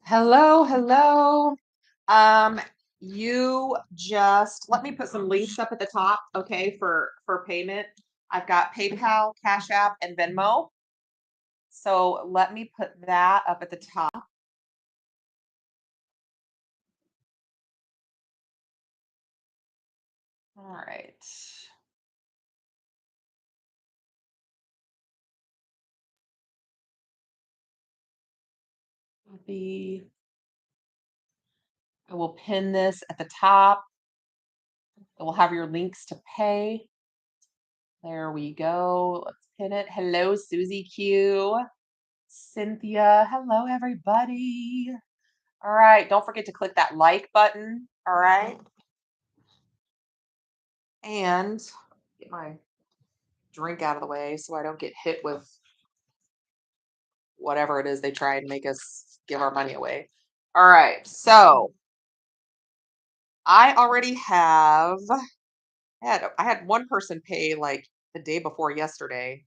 Hello, hello. Um, you just let me put some links up at the top, okay, for payment. I've got PayPal, Cash App, and Venmo. So let me put that up at the top. All right. The I will pin this at the top. It will have your links to pay. There we go. Let's pin it. Hello, Susie Q. Cynthia. Hello, everybody. All right. Don't forget to click that like button. All right. And get my drink out of the way so I don't get hit with whatever it is they try and make us give our money away. All right. So I already have I had one person pay like the day before yesterday.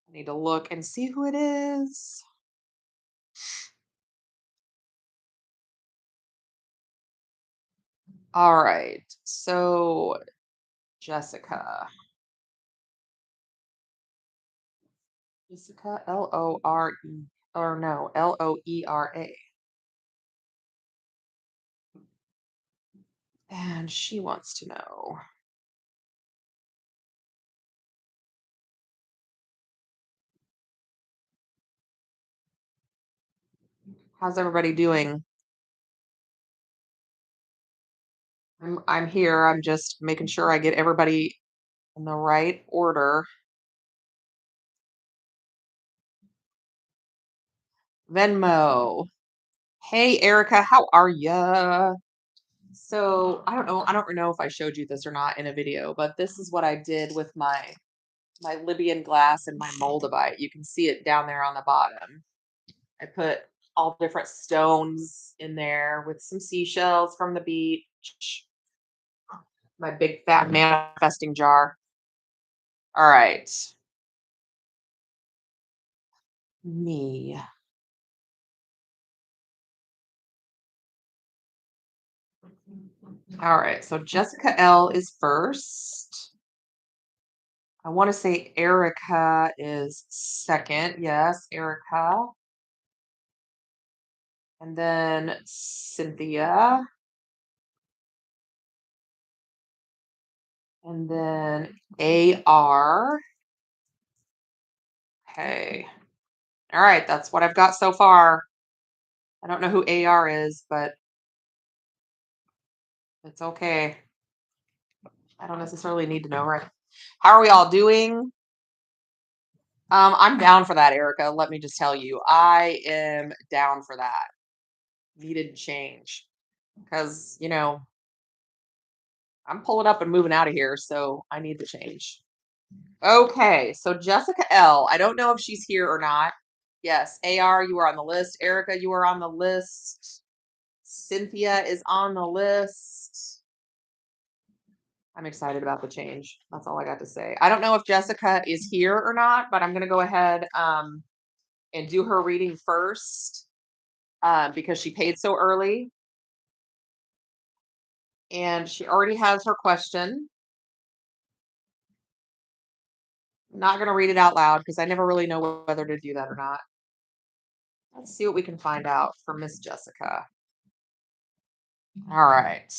I need to look and see who it is. All right. So Jessica. Jessica Lore, or no, Loera. And she wants to know. How's everybody doing? I'm here. I'm just making sure I get everybody in the right order. Venmo. Hey Erica, how are ya? So I don't know. I don't know if I showed you this or not in a video, but this is what I did with my Libyan glass and my moldavite. You can see it down there on the bottom. I put all different stones in there with some seashells from the beach. My big fat manifesting jar. All right. Me. All right. So Jessica L is first. I want to say Erica is second. Yes, Erica. And then Cynthia. And then AR. Okay. All right. That's what I've got so far. I don't know who AR is, but it's okay. I don't necessarily need to know, right? How are we all doing? I'm down for that, Erica. Let me just tell you, I am down for that. Needed change because, I'm pulling up and moving out of here, so I need the change. Okay, so Jessica L. I don't know if she's here or not. Yes, AR, you are on the list. Erica, you are on the list. Cynthia is on the list. I'm excited about the change. That's all I got to say. I don't know if Jessica is here or not, but I'm going to go ahead and do her reading first because she paid so early. And she already has her question. I'm not going to read it out loud because I never really know whether to do that or not. Let's see what we can find out for Miss Jessica. All right.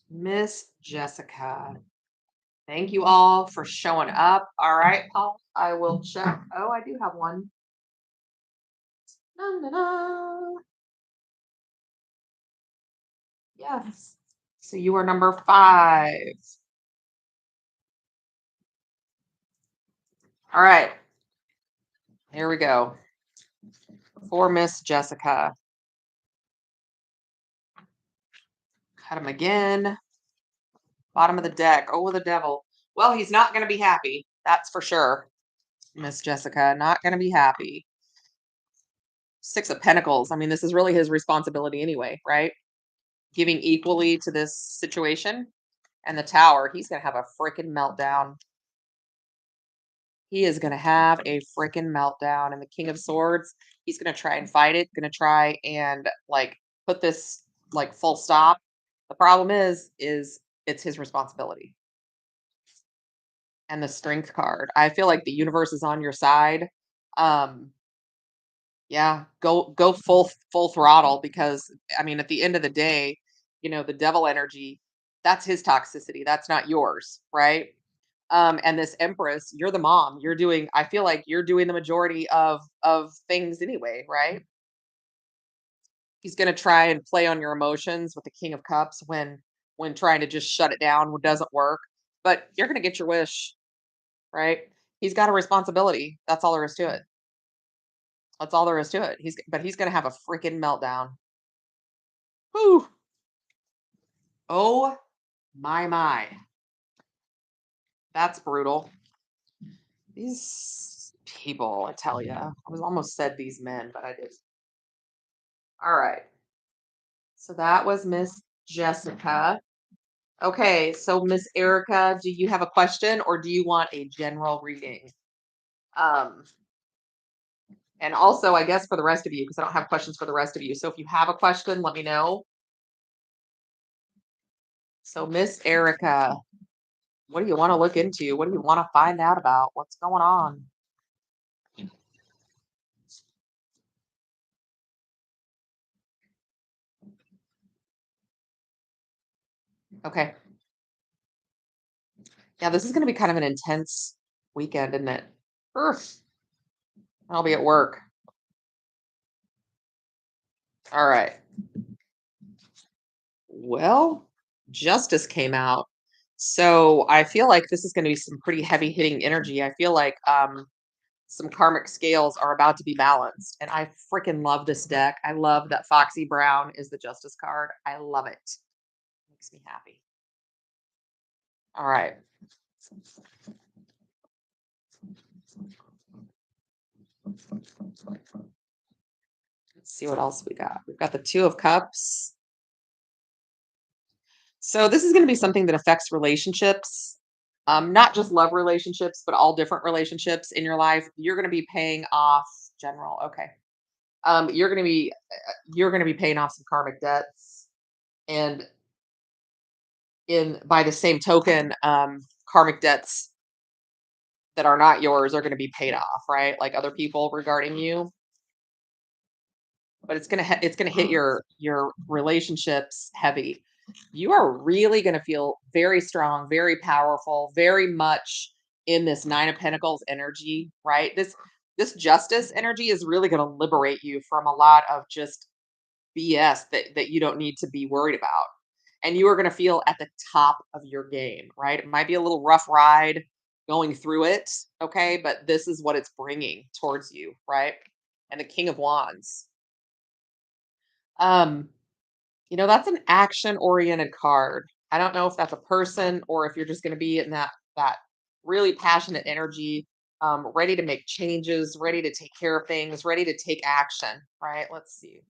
Miss Jessica. Thank you all for showing up. All right, Paul. I will check. Oh, I do have one. Na-na-na. Yes. So you are number 5. All right. Here we go. For Miss Jessica. Cut him again. Bottom of the deck. Oh, the devil. Well, he's not going to be happy. That's for sure. Miss Jessica, not going to be happy. 6 of Pentacles. I mean, this is really his responsibility anyway, right? Giving equally to this situation. And the Tower, he's gonna have a freaking meltdown. He is gonna have a freaking meltdown. And the King of Swords, he's gonna try and fight it, gonna try and like put this like full stop. The problem is it's his responsibility. And the Strength card. I feel like the universe is on your side. Um, yeah, go full throttle because I mean at the end of the day, the devil energy, that's his toxicity. That's not yours, right? And this Empress, you're the mom. I feel like you're doing the majority of things anyway, right? He's gonna try and play on your emotions with the King of Cups when trying to just shut it down doesn't work. But you're gonna get your wish, right? He's got a responsibility. That's all there is to it. That's all there is to it. He's gonna have a freaking meltdown. Whew. Oh my. That's brutal. These people, I tell you. I was almost said these men, but I did. All right. So that was Miss Jessica. Okay, so Miss Erica, do you have a question or do you want a general reading? Um, and also, I guess for the rest of you, because I don't have questions for the rest of you. So if you have a question, let me know. So Miss Erica, what do you want to look into? What do you want to find out about? What's going on? Okay. Yeah, this is going to be kind of an intense weekend, isn't it? Oof. I'll be at work. All right. Well, justice came out. So I feel like this is going to be some pretty heavy hitting energy. I feel like some karmic scales are about to be balanced. And I freaking love this deck. I love that Foxy Brown is the justice card. I love it. Makes me happy. All right. Let's see what else we got. We've got the Two of Cups. So this is going to be something that affects relationships, not just love relationships, but all different relationships in your life. You're going to be paying off general. Okay. You're going to be paying off some karmic debts, and in by the same token, karmic debts that are not yours are going to be paid off, right? Like other people regarding you, but it's gonna hit your relationships heavy. You are really gonna feel very strong, very powerful, very much in this Nine of Pentacles energy, right? This justice energy is really gonna liberate you from a lot of just BS that you don't need to be worried about. And you are gonna feel at the top of your game, right? It might be a little rough ride going through it, okay? But this is what it's bringing towards you, right? And the King of Wands. Um, that's an action-oriented card. I don't know if that's a person or if you're just gonna be in that really passionate energy, ready to make changes, ready to take care of things, ready to take action, right? Let's see.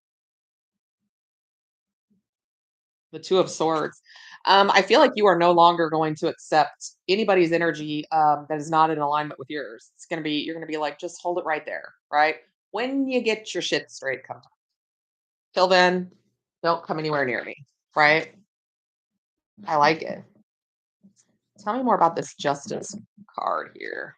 The Two of Swords. I feel like you are no longer going to accept anybody's energy that is not in alignment with yours. You're gonna be like, just hold it right there, right? When you get your shit straight, come. Till then, don't come anywhere near me, right? I like it. Tell me more about this justice card here.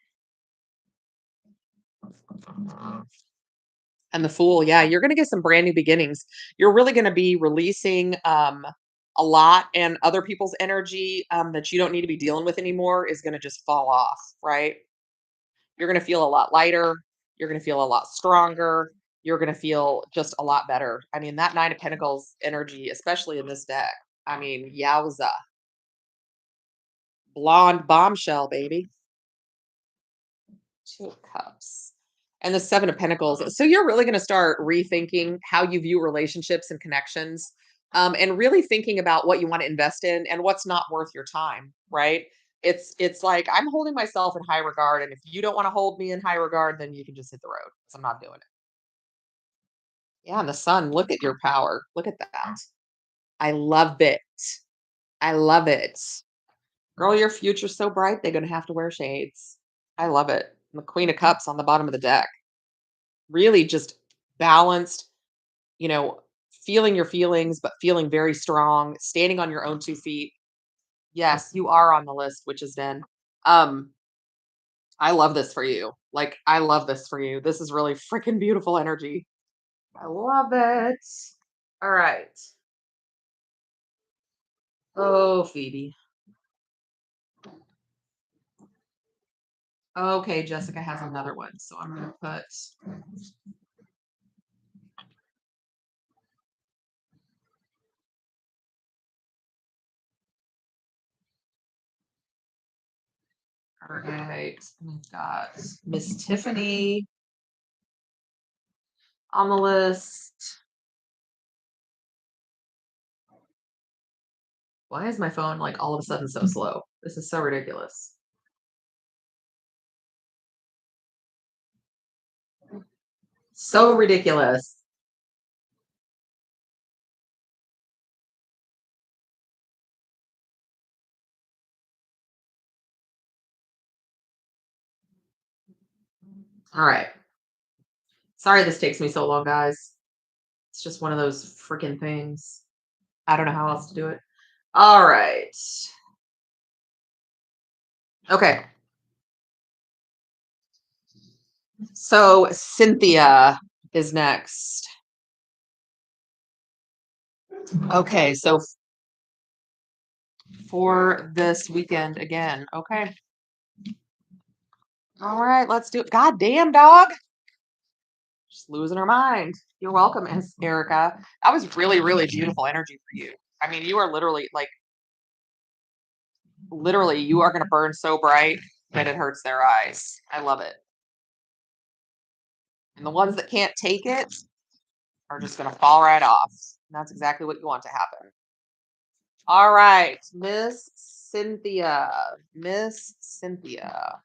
And the Fool, yeah, you're gonna get some brand new beginnings. You're really gonna be releasing a lot, and other people's energy that you don't need to be dealing with anymore is gonna just fall off, right? You're gonna feel a lot lighter. You're gonna feel a lot stronger. You're gonna feel just a lot better. I mean, that Nine of Pentacles energy, especially in this deck. I mean, yowza. Blonde bombshell, baby. Two of Cups. And the Seven of Pentacles. So you're really going to start rethinking how you view relationships and connections, and really thinking about what you want to invest in and what's not worth your time, right? It's like I'm holding myself in high regard, and if you don't want to hold me in high regard, then you can just hit the road. 'Cause I'm not doing it. Yeah, and the Sun. Look at your power. Look at that. I love it. I love it. Girl, your future's so bright, they're gonna have to wear shades. I love it. And the Queen of Cups on the bottom of the deck. Really just balanced, you know, feeling your feelings, but feeling very strong, standing on your own 2 feet. Yes, you are on the list, Witch's Den. Um, I love this for you. Like, I love this for you. This is really freaking beautiful energy. I love it. All right. Oh, Phoebe. Okay, Jessica has another one, so I'm gonna put all right. We've got Miss Tiffany on the list. Why is my phone like all of a sudden so slow? This is so ridiculous. So ridiculous. All right. Sorry this takes me so long, guys. It's just one of those freaking things. I don't know how else to do it. All right. Okay. So Cynthia is next. Okay, so for this weekend again. Okay. All right, let's do it. God damn, dog. Just losing her mind. You're welcome, Erica. That was really, really beautiful energy for you. I mean, you are literally, you are going to burn so bright that it hurts their eyes. I love it. And the ones that can't take it are just going to fall right off. And that's exactly what you want to happen. All right, Miss Cynthia. Miss Cynthia.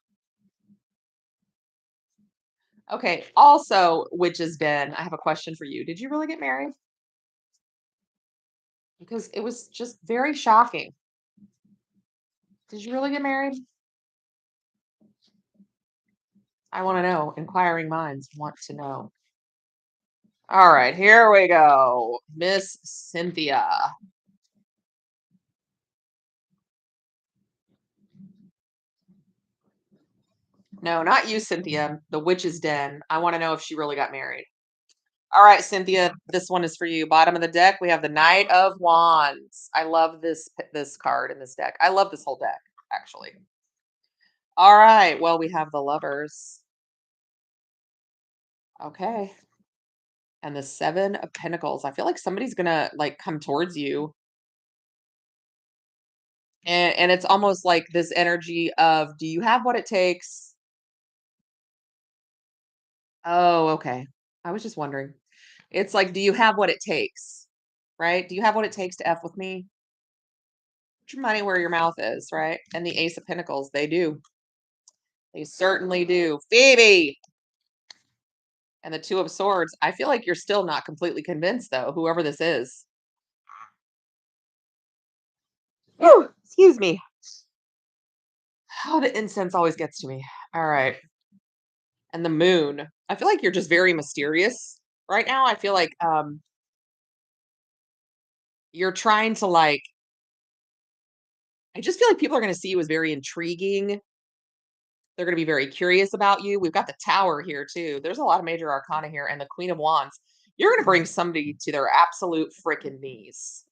Okay, also, Witch's Den, I have a question for you. Did you really get married? Because it was just very shocking. Did you really get married? I want to know. Inquiring minds want to know. All right, here we go. Miss Cynthia. No, not you, Cynthia. The Witch's Den. I want to know if she really got married. All right, Cynthia, this one is for you. Bottom of the deck, we have the Knight of Wands. I love this card in this deck. I love this whole deck, actually. All right, well, we have the Lovers. Okay. And the 7 of Pentacles. I feel like somebody's gonna like come towards you. And it's almost like this energy of, do you have what it takes? Oh, okay. I was just wondering. It's like, do you have what it takes? Right? Do you have what it takes to F with me? Put your money where your mouth is, right? And the Ace of Pentacles, they do. They certainly do. Phoebe! And the Two of Swords. I feel like you're still not completely convinced, though, whoever this is. Whew, excuse me. Oh, the incense always gets to me. All right. And the Moon. I feel like you're just very mysterious right now. I feel like you're trying to like I just feel like people are going to see you as very intriguing. They're going to be very curious about you. We've got the Tower here too. There's a lot of major arcana here and the Queen of Wands. You're going to bring somebody to their absolute freaking knees.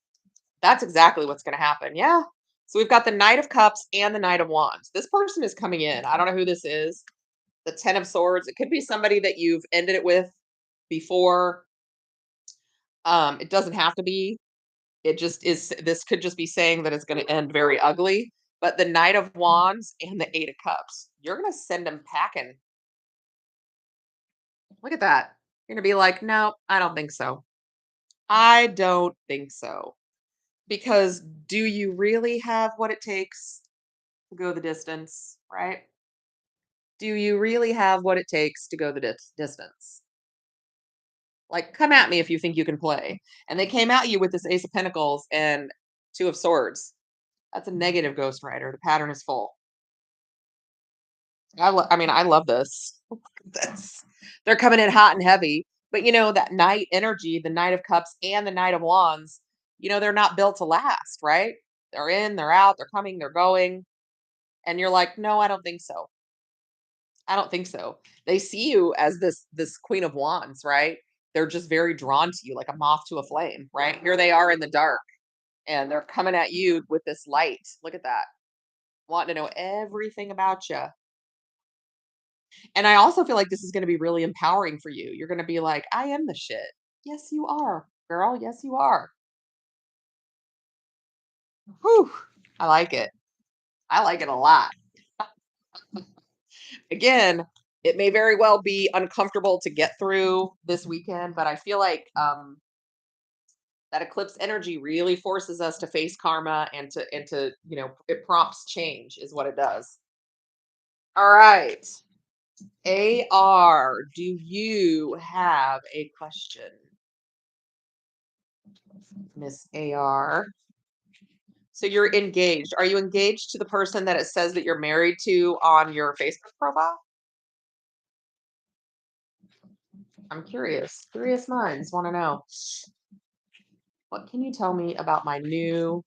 That's exactly what's going to happen. Yeah. So we've got the Knight of Cups and the Knight of Wands. This person is coming in. I don't know who this is. The 10 of Swords. It could be somebody that you've ended it with before. It doesn't have to be. It just is. This could just be saying that it's going to end very ugly. But the Knight of Wands and the Eight of Cups, you're going to send them packing. Look at that. You're going to be like, no, I don't think so. I don't think so. Because do you really have what it takes to go the distance, right? Do you really have what it takes to go the distance? Like, come at me if you think you can play. And they came at you with this Ace of Pentacles and Two of Swords. That's a negative ghost rider. The pattern is full. I mean, I love this. That's they're coming in hot and heavy. But that Knight energy, the Knight of Cups and the Knight of Wands, they're not built to last, right? They're in, they're out, they're coming, they're going. And you're like, no, I don't think so. I don't think so. They see you as this Queen of Wands, right? They're just very drawn to you like a moth to a flame, right? Here they are in the dark and they're coming at you with this light. Look at that. Wanting to know everything about you. And I also feel like this is going to be really empowering for you. You're going to be like, I am the shit. Yes, you are, girl. Yes, you are. Whew. I like it. I like it a lot. Again, it may very well be uncomfortable to get through this weekend, but I feel like that eclipse energy really forces us to face karma and to it prompts change is what it does. All right. AR, do you have a question, Miss AR? So you're engaged. Are you engaged to the person that it says that you're married to on your Facebook profile? I'm curious. Curious minds want to know. What can you tell me about my new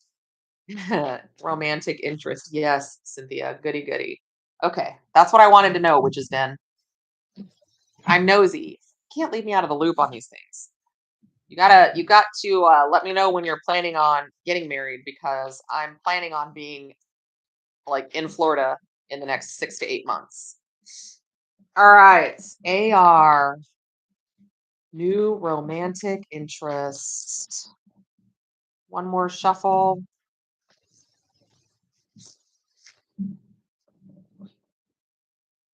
romantic interest? Yes, Cynthia. Goody goody. Okay. That's what I wanted to know, which is Den. I'm nosy. Can't leave me out of the loop on these things. You got to let me know when you're planning on getting married because I'm planning on being like in Florida in the next 6 to 8 months. All right. AR, new romantic interest. One more shuffle.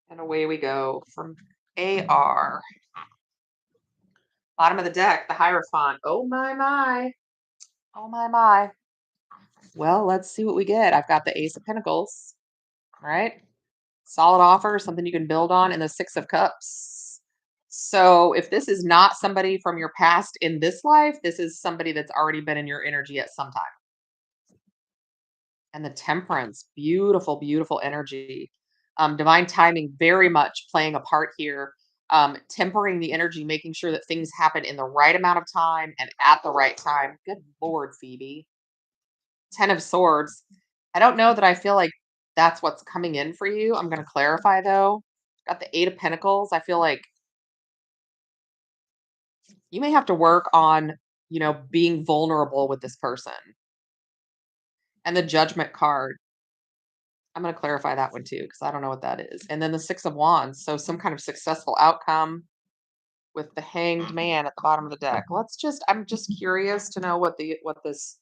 And away we go from AR. Bottom of the deck, the Hierophant. Oh my my. Oh my my. Well, let's see what we get. I've got the Ace of Pentacles. All right. Solid offer, something you can build on, and the Six of Cups. So if this is not somebody from your past in this life, this is somebody that's already been in your energy at some time. And the Temperance, beautiful, beautiful energy. Divine timing very much playing a part here. Tempering the energy, making sure that things happen in the right amount of time and at the right time. Good Lord, Phoebe. Ten of Swords. I don't know that I feel like that's what's coming in for you. I'm going to clarify though. Got the Eight of Pentacles. I feel like you may have to work on, being vulnerable with this person. And the Judgment card. I'm going to clarify that one too because I don't know what that is. And then the Six of Wands. So some kind of successful outcome with the Hanged Man at the bottom of the deck. I'm just curious to know what this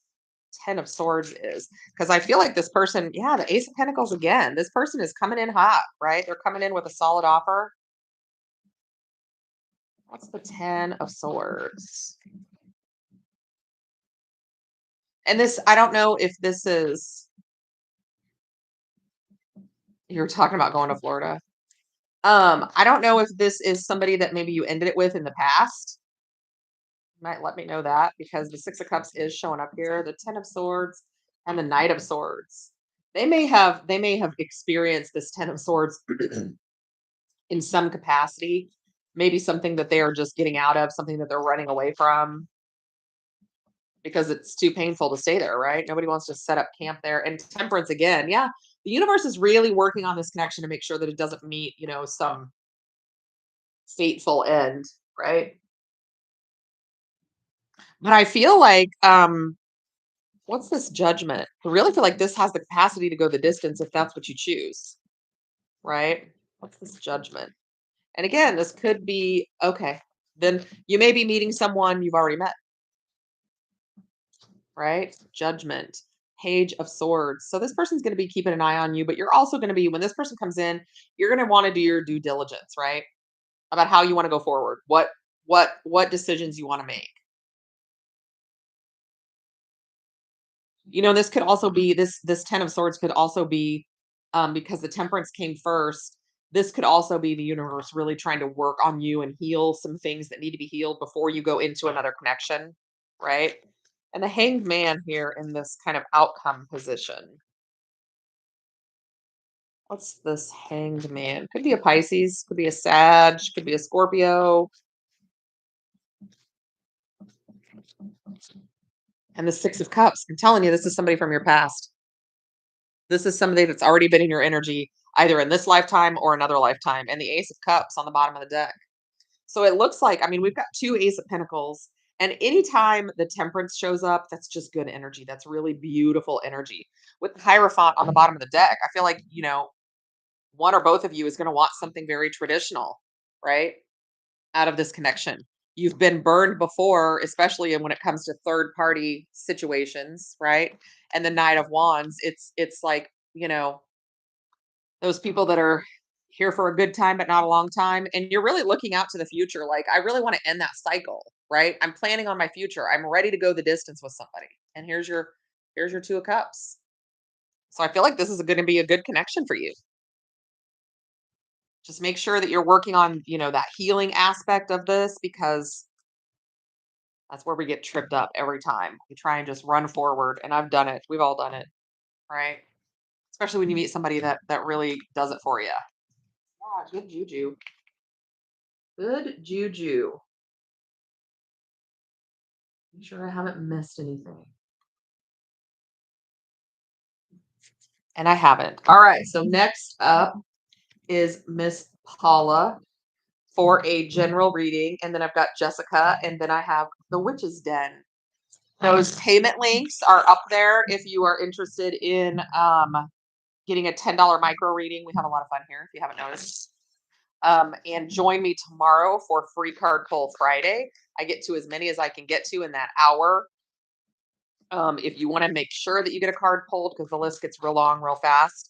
Ten of Swords is because I feel like this person, yeah, the Ace of Pentacles again. This person is coming in hot, right? They're coming in with a solid offer. What's the Ten of Swords? And this, I don't know if this is, you're talking about going to Florida. I don't know if this is somebody that maybe you ended it with in the past. You might let me know that because the Six of Cups is showing up here, the Ten of Swords and the Knight of Swords. They may have experienced this Ten of Swords in some capacity, maybe something that they are just getting out of, something that they're running away from because it's too painful to stay there, right? Nobody wants to set up camp there. And Temperance again, yeah, the universe is really working on this connection to make sure that it doesn't meet, some fateful end, right? But I feel like what's this Judgment? I really feel like this has the capacity to go the distance if that's what you choose, right? What's this Judgment? And again, this could be okay. Then you may be meeting someone you've already met, right? Judgment, Page of Swords. So this person's going to be keeping an eye on you, but you're also going to be, when this person comes in, you're going to want to do your due diligence, right? About how you want to go forward. What decisions you want to make. This could also be this Ten of Swords could also be because the Temperance came first. This could also be the universe really trying to work on you and heal some things that need to be healed before you go into another connection, right? And the Hanged Man here in this kind of outcome position. What's this Hanged Man? Could be a Pisces, could be a Sag, could be a Scorpio. And the Six of Cups. I'm telling you, this is somebody from your past. This is somebody that's already been in your energy, either in this lifetime or another lifetime. And the Ace of Cups on the bottom of the deck. So it looks like, I mean, we've got two Ace of Pentacles. And anytime the Temperance shows up, that's just good energy. That's really beautiful energy. With the Hierophant on the bottom of the deck, I feel like, one or both of you is going to want something very traditional, right? Out of this connection. You've been burned before, especially when it comes to third party situations, right? And the Knight of Wands, it's like, those people that are here for a good time but not a long time, and you're really looking out to the future, like, I really want to end that cycle, right? I'm planning on my future. I'm ready to go the distance with somebody. And here's your 2 of Cups. So I feel like this is going to be a good connection for you. Just make sure that you're working on, that healing aspect of this, because that's where we get tripped up every time. We try and just run forward, and I've done it. We've all done it, right? Especially when you meet somebody that really does it for you. Yeah, good juju. Good juju. Make sure I haven't missed anything. And I haven't. All right. So next up is Miss Paula for a general reading. And then I've got Jessica. And then I have the Witch's Den. Those payment links are up there if you are interested in getting a $10 micro reading. We have a lot of fun here if you haven't noticed. And join me tomorrow for Free Card Pull Friday. I get to as many as I can get to in that hour. If you want to make sure that you get a card pulled, because the list gets real long real fast,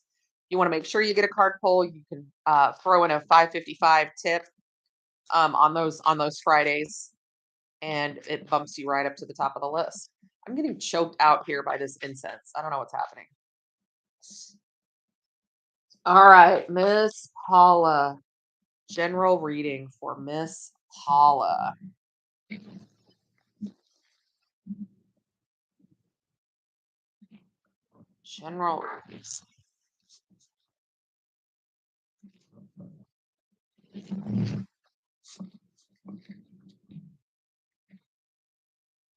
you want to make sure you get a card pull, you can throw in a 555 tip on those Fridays, and it bumps you right up to the top of the list. I'm getting choked out here by this incense. I don't know what's happening. All right, Miss Paula. General reading for Miss Paula. General readings.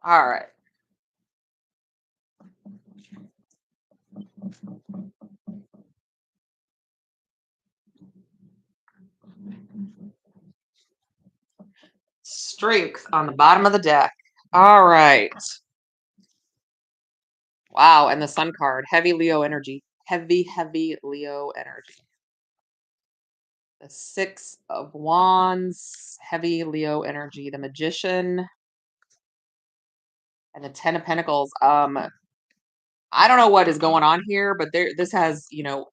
All right. Strength on the bottom of the deck. All right. Wow. And the Sun card. Heavy Leo energy. Heavy, heavy Leo energy. The Six of Wands. Heavy Leo energy. The Magician. And the Ten of Pentacles. I don't know what is going on here, but this has,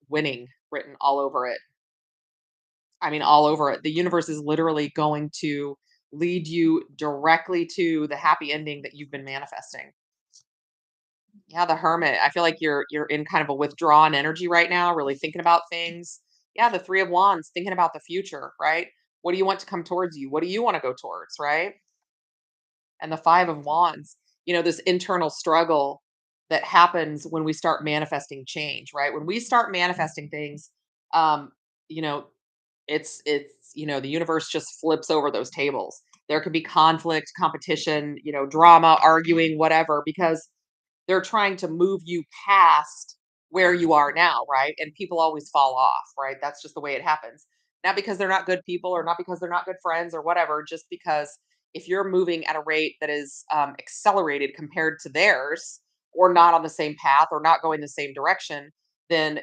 winning written all over it. I mean, all over it. The universe is literally going to lead you directly to the happy ending that you've been manifesting. Yeah, the Hermit. I feel like you're in kind of a withdrawn energy right now, really thinking about things. Yeah, the Three of Wands, thinking about the future, right? What do you want to come towards you? What do you want to go towards, right? And the Five of Wands, this internal struggle that happens when we start manifesting change, right? When we start manifesting things, um, you know, it's the universe just flips over those tables. There could be conflict, competition, drama, arguing, whatever, because they're trying to move you past where you are now, right? And people always fall off, right? That's just the way it happens. Not because they're not good people, or not because they're not good friends or whatever, just because if you're moving at a rate that is accelerated compared to theirs, or not on the same path, or not going the same direction, then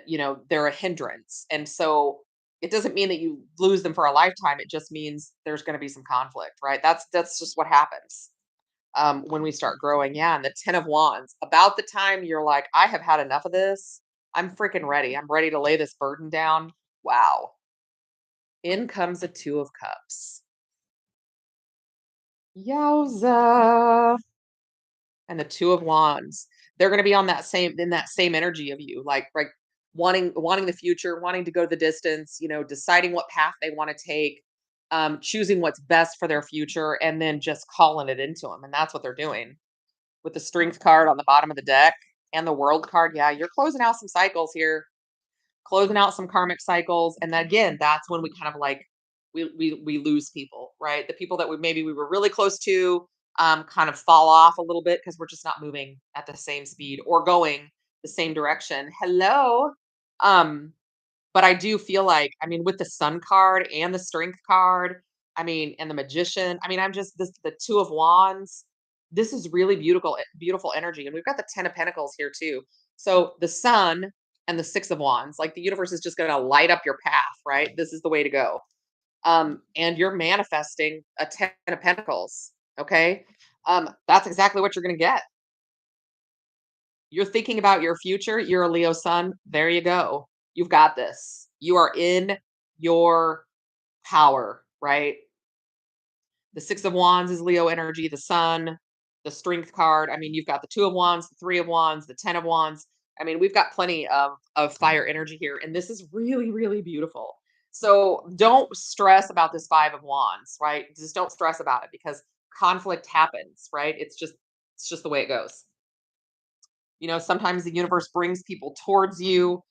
they're a hindrance. And so it doesn't mean that you lose them for a lifetime. It just means there's going to be some conflict, right? That's just what happens when we start growing. Yeah, and the Ten of Wands, about the time you're like, I have had enough of this. I'm freaking ready. I'm ready to lay this burden down. Wow. In comes the Two of Cups. Yowza. And the Two of Wands. They're going to be on that same energy of you, like wanting the future, wanting to go the distance, deciding what path they want to take, choosing what's best for their future, and then just calling it into them. And that's what they're doing. With the Strength card on the bottom of the deck and the World card. Yeah, you're closing out some cycles here. closing out some karmic cycles. And then again, that's when we kind of like we lose people, right? The people that we were really close to kind of fall off a little bit because we're just not moving at the same speed or going the same direction. Hello. Um, but I do feel like, I mean, with the Sun card and the Strength card, I mean, and the Magician, I mean, I'm just this the Two of Wands. This is really beautiful, beautiful energy, and we've got the Ten of Pentacles here too. So the Sun and the Six of Wands, like the universe is just going to light up your path, right? This is the way to go. And you're manifesting a Ten of Pentacles. Okay, that's exactly what you're going to get. You're thinking about your future. You're a Leo sun. There you go. You've got this. You are in your power, right? The Six of Wands is Leo energy, the Sun, the Strength card. I mean, you've got the Two of Wands, the Three of Wands, the Ten of Wands. I mean, we've got plenty of fire energy here, and this is really, really beautiful. So don't stress about this Five of Wands, right? Just don't stress about it because conflict happens, right? It's just the way it goes. You know, sometimes the universe brings people towards you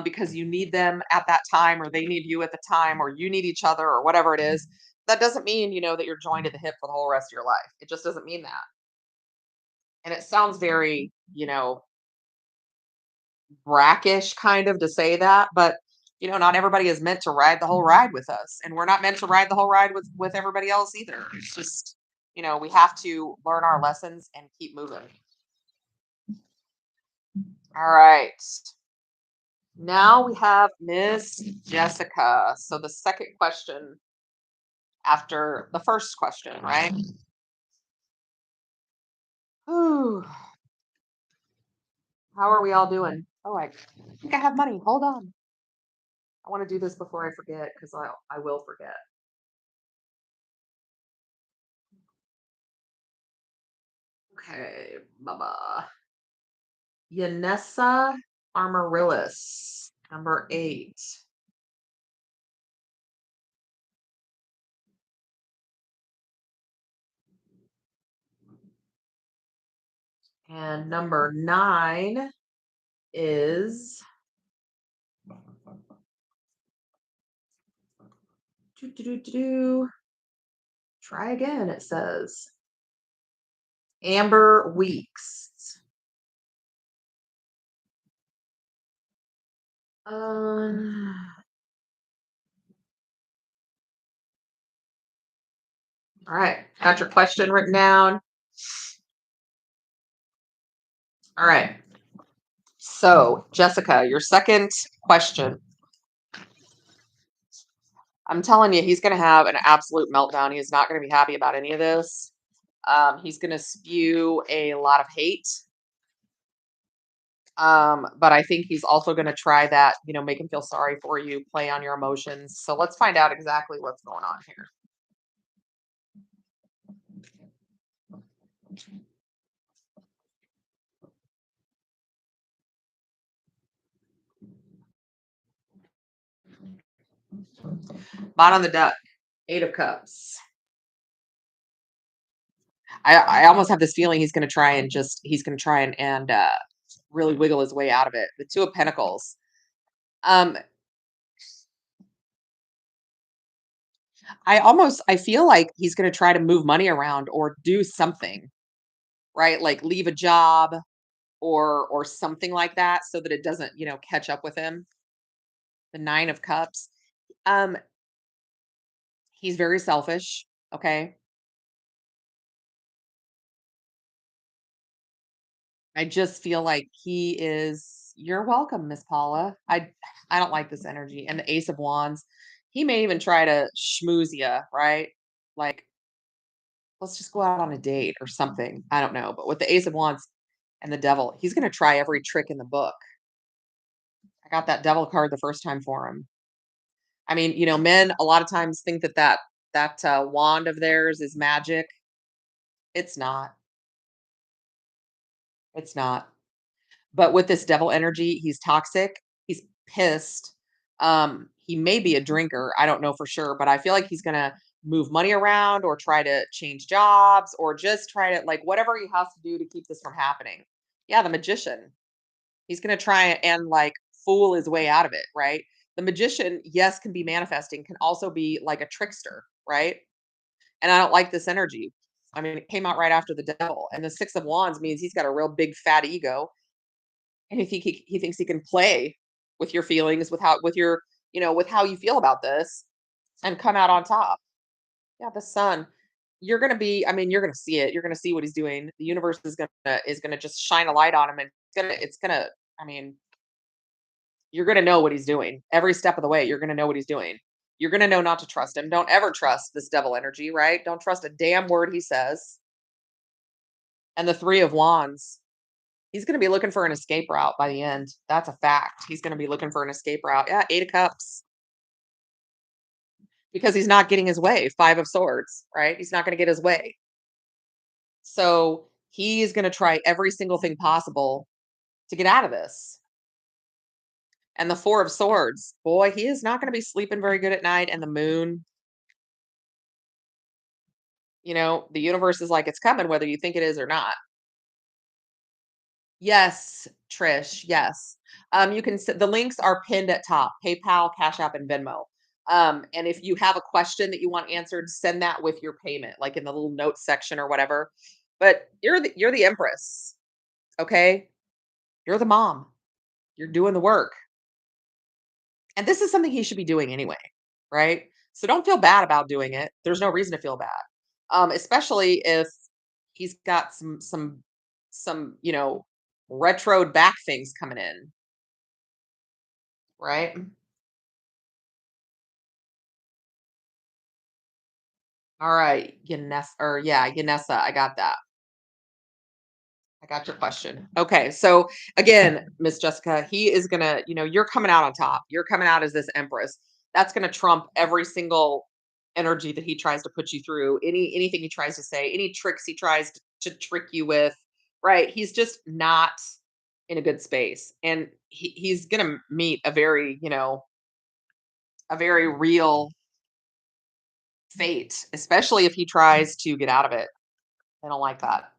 because you need them at that time, or they need you at the time, or you need each other, or whatever it is. That doesn't mean, that you're joined at the hip for the whole rest of your life. It just doesn't mean that. And it sounds very, brackish kind of to say that, but not everybody is meant to ride the whole ride with us. And we're not meant to ride the whole ride with everybody else either. It's just, we have to learn our lessons and keep moving. All right. Now we have Miss Jessica. So the second question after the first question, right? Ooh, how are we all doing? Oh, I think I have money. Hold on. I want to do this before I forget because I will forget. Okay, Baba. Yanessa Amaryllis, number 8. And number 9 is try again, it says. Amber Weeks. All right, got your question written down. All right. So, Jessica, your second question. I'm telling you, he's going to have an absolute meltdown. He's not going to be happy about any of this. He's going to spew a lot of hate. But I think he's also going to try that, make him feel sorry for you, play on your emotions. So let's find out exactly what's going on here. Bottom of the deck, 8 of Cups. I almost have this feeling he's going to try and really wiggle his way out of it. The 2 of Pentacles. Um, I feel like he's going to try to move money around or do something, right? Like leave a job or something like that so that it doesn't, catch up with him. The 9 of Cups. Um, he's very selfish, okay? I just feel like he is you're welcome, Miss Paula. I don't like this energy. And the Ace of Wands, he may even try to schmooze you, right? Like, let's just go out on a date or something. I don't know. But with the Ace of Wands and the Devil, he's going to try every trick in the book. I got that Devil card the first time for him. I mean, men a lot of times think that wand of theirs is magic. It's not. It's not. But with this devil energy, he's toxic. He's pissed. He may be a drinker. I don't know for sure, but I feel like he's gonna move money around or try to change jobs or just try to like whatever he has to do to keep this from happening. Yeah, the magician. He's gonna try and like fool his way out of it, right? The magician, yes, can be manifesting, can also be like a trickster, right? And I don't like this energy. I mean, it came out right after the devil. And the 6 of wands means he's got a real big fat ego. And he thinks he can play with your feelings, with your, with how you feel about this and come out on top. Yeah, the sun. You're gonna be, I mean, you're gonna see it. You're gonna see what he's doing. The universe is gonna just shine a light on him, and it's gonna, I mean, you're gonna know what he's doing. Every step of the way, you're gonna know what he's doing. You're gonna know not to trust him. Don't ever trust this devil energy, right? Don't trust a damn word he says. And the 3 of wands. He's gonna be looking for an escape route by the end. That's a fact. He's gonna be looking for an escape route. Yeah, 8 of cups. Because he's not getting his way. 5 of swords, right? He's not gonna get his way. So he is going to try every single thing possible to get out of this. And the 4 of swords, boy, he is not going to be sleeping very good at night. And the moon, the universe is like, it's coming, whether you think it is or not. Yes, Trish. Yes. The links are pinned at top: PayPal, Cash App, and Venmo. And if you have a question that you want answered, send that with your payment, like in the little notes section or whatever. But you're the empress. Okay. You're the mom. You're doing the work. And this is something he should be doing anyway, right? So don't feel bad about doing it. There's no reason to feel bad. Especially if he's got some, retro back things coming in, right? All right, Yanessa, I got that. I got your question. Okay, so again, Miss Jessica, he is gonna, you're coming out on top. You're coming out as this empress. That's gonna trump every single energy that he tries to put you through. Anything he tries to say, any tricks he tries to trick you with, right? He's just not in a good space, and he's gonna meet a very real fate, especially if he tries to get out of it. I don't like that.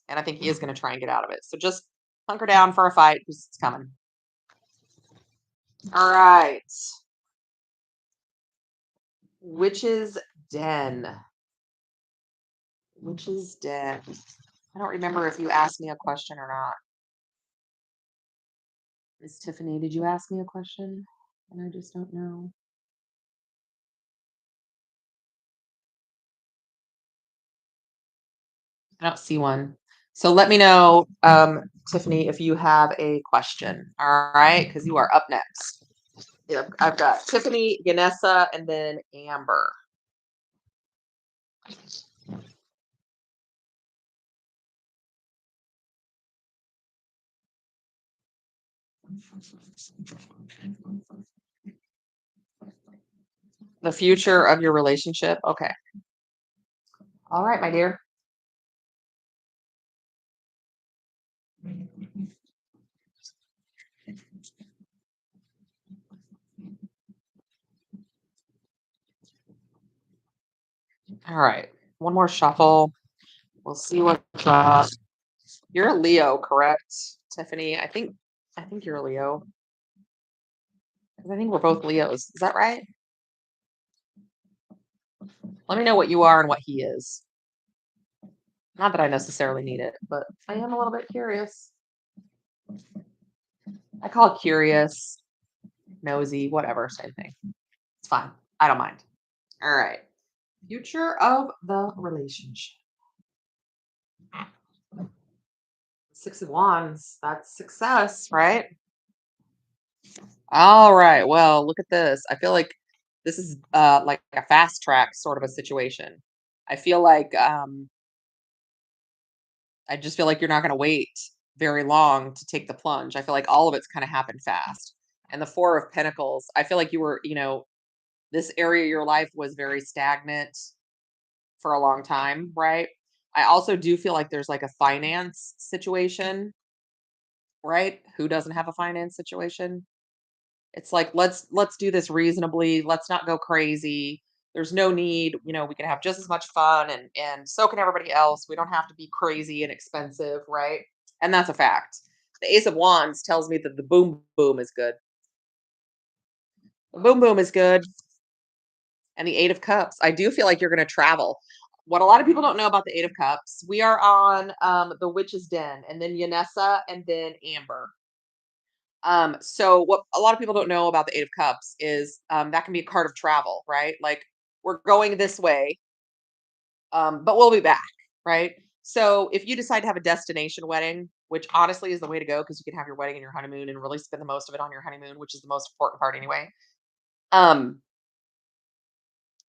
And I think he is going to try and get out of it. So just hunker down for a fight because it's coming. All right. Witch's Den. Witch's Den. I don't remember if you asked me a question or not. Miss Tiffany, did you ask me a question? And I just don't know. I don't see one. So let me know, Tiffany, if you have a question. All right, because you are up next. Yep, I've got Tiffany, Ganessa, and then Amber. The future of your relationship. Okay. All right, my dear. All right. One more shuffle. We'll see what drops. You're a Leo, correct, Tiffany? I think you're a Leo. 'Cause I think we're both Leos. Is that right? Let me know what you are and what he is. Not that I necessarily need it, but I am a little bit curious. I call it curious, nosy, whatever, same thing. It's fine. I don't mind. All right. Future of the relationship. 6 of Wands. That's success, right? All right. Well, look at this. I feel like this is like a fast track sort of a situation. I feel like I just feel like you're not going to wait very long to take the plunge. I feel like all of it's kind of happened fast. And the 4 of Pentacles, I feel like you were, this area of your life was very stagnant for a long time, right? I also do feel like there's like a finance situation, right? Who doesn't have a finance situation? It's like let's do this reasonably. Let's not go crazy. There's no need, we can have just as much fun and so can everybody else. We don't have to be crazy and expensive, right? And that's a fact. The Ace of Wands tells me that the boom boom is good. The boom boom is good. And the Eight of Cups. I do feel like you're going to travel. What a lot of people don't know about the Eight of Cups, we are on the Witch's Den, and then Yanessa, and then Amber. So what a lot of people don't know about the Eight of Cups is that can be a card of travel, right? Like we're going this way, but we'll be back, right? So if you decide to have a destination wedding, which honestly is the way to go because you can have your wedding and your honeymoon and really spend the most of it on your honeymoon, which is the most important part anyway. Um,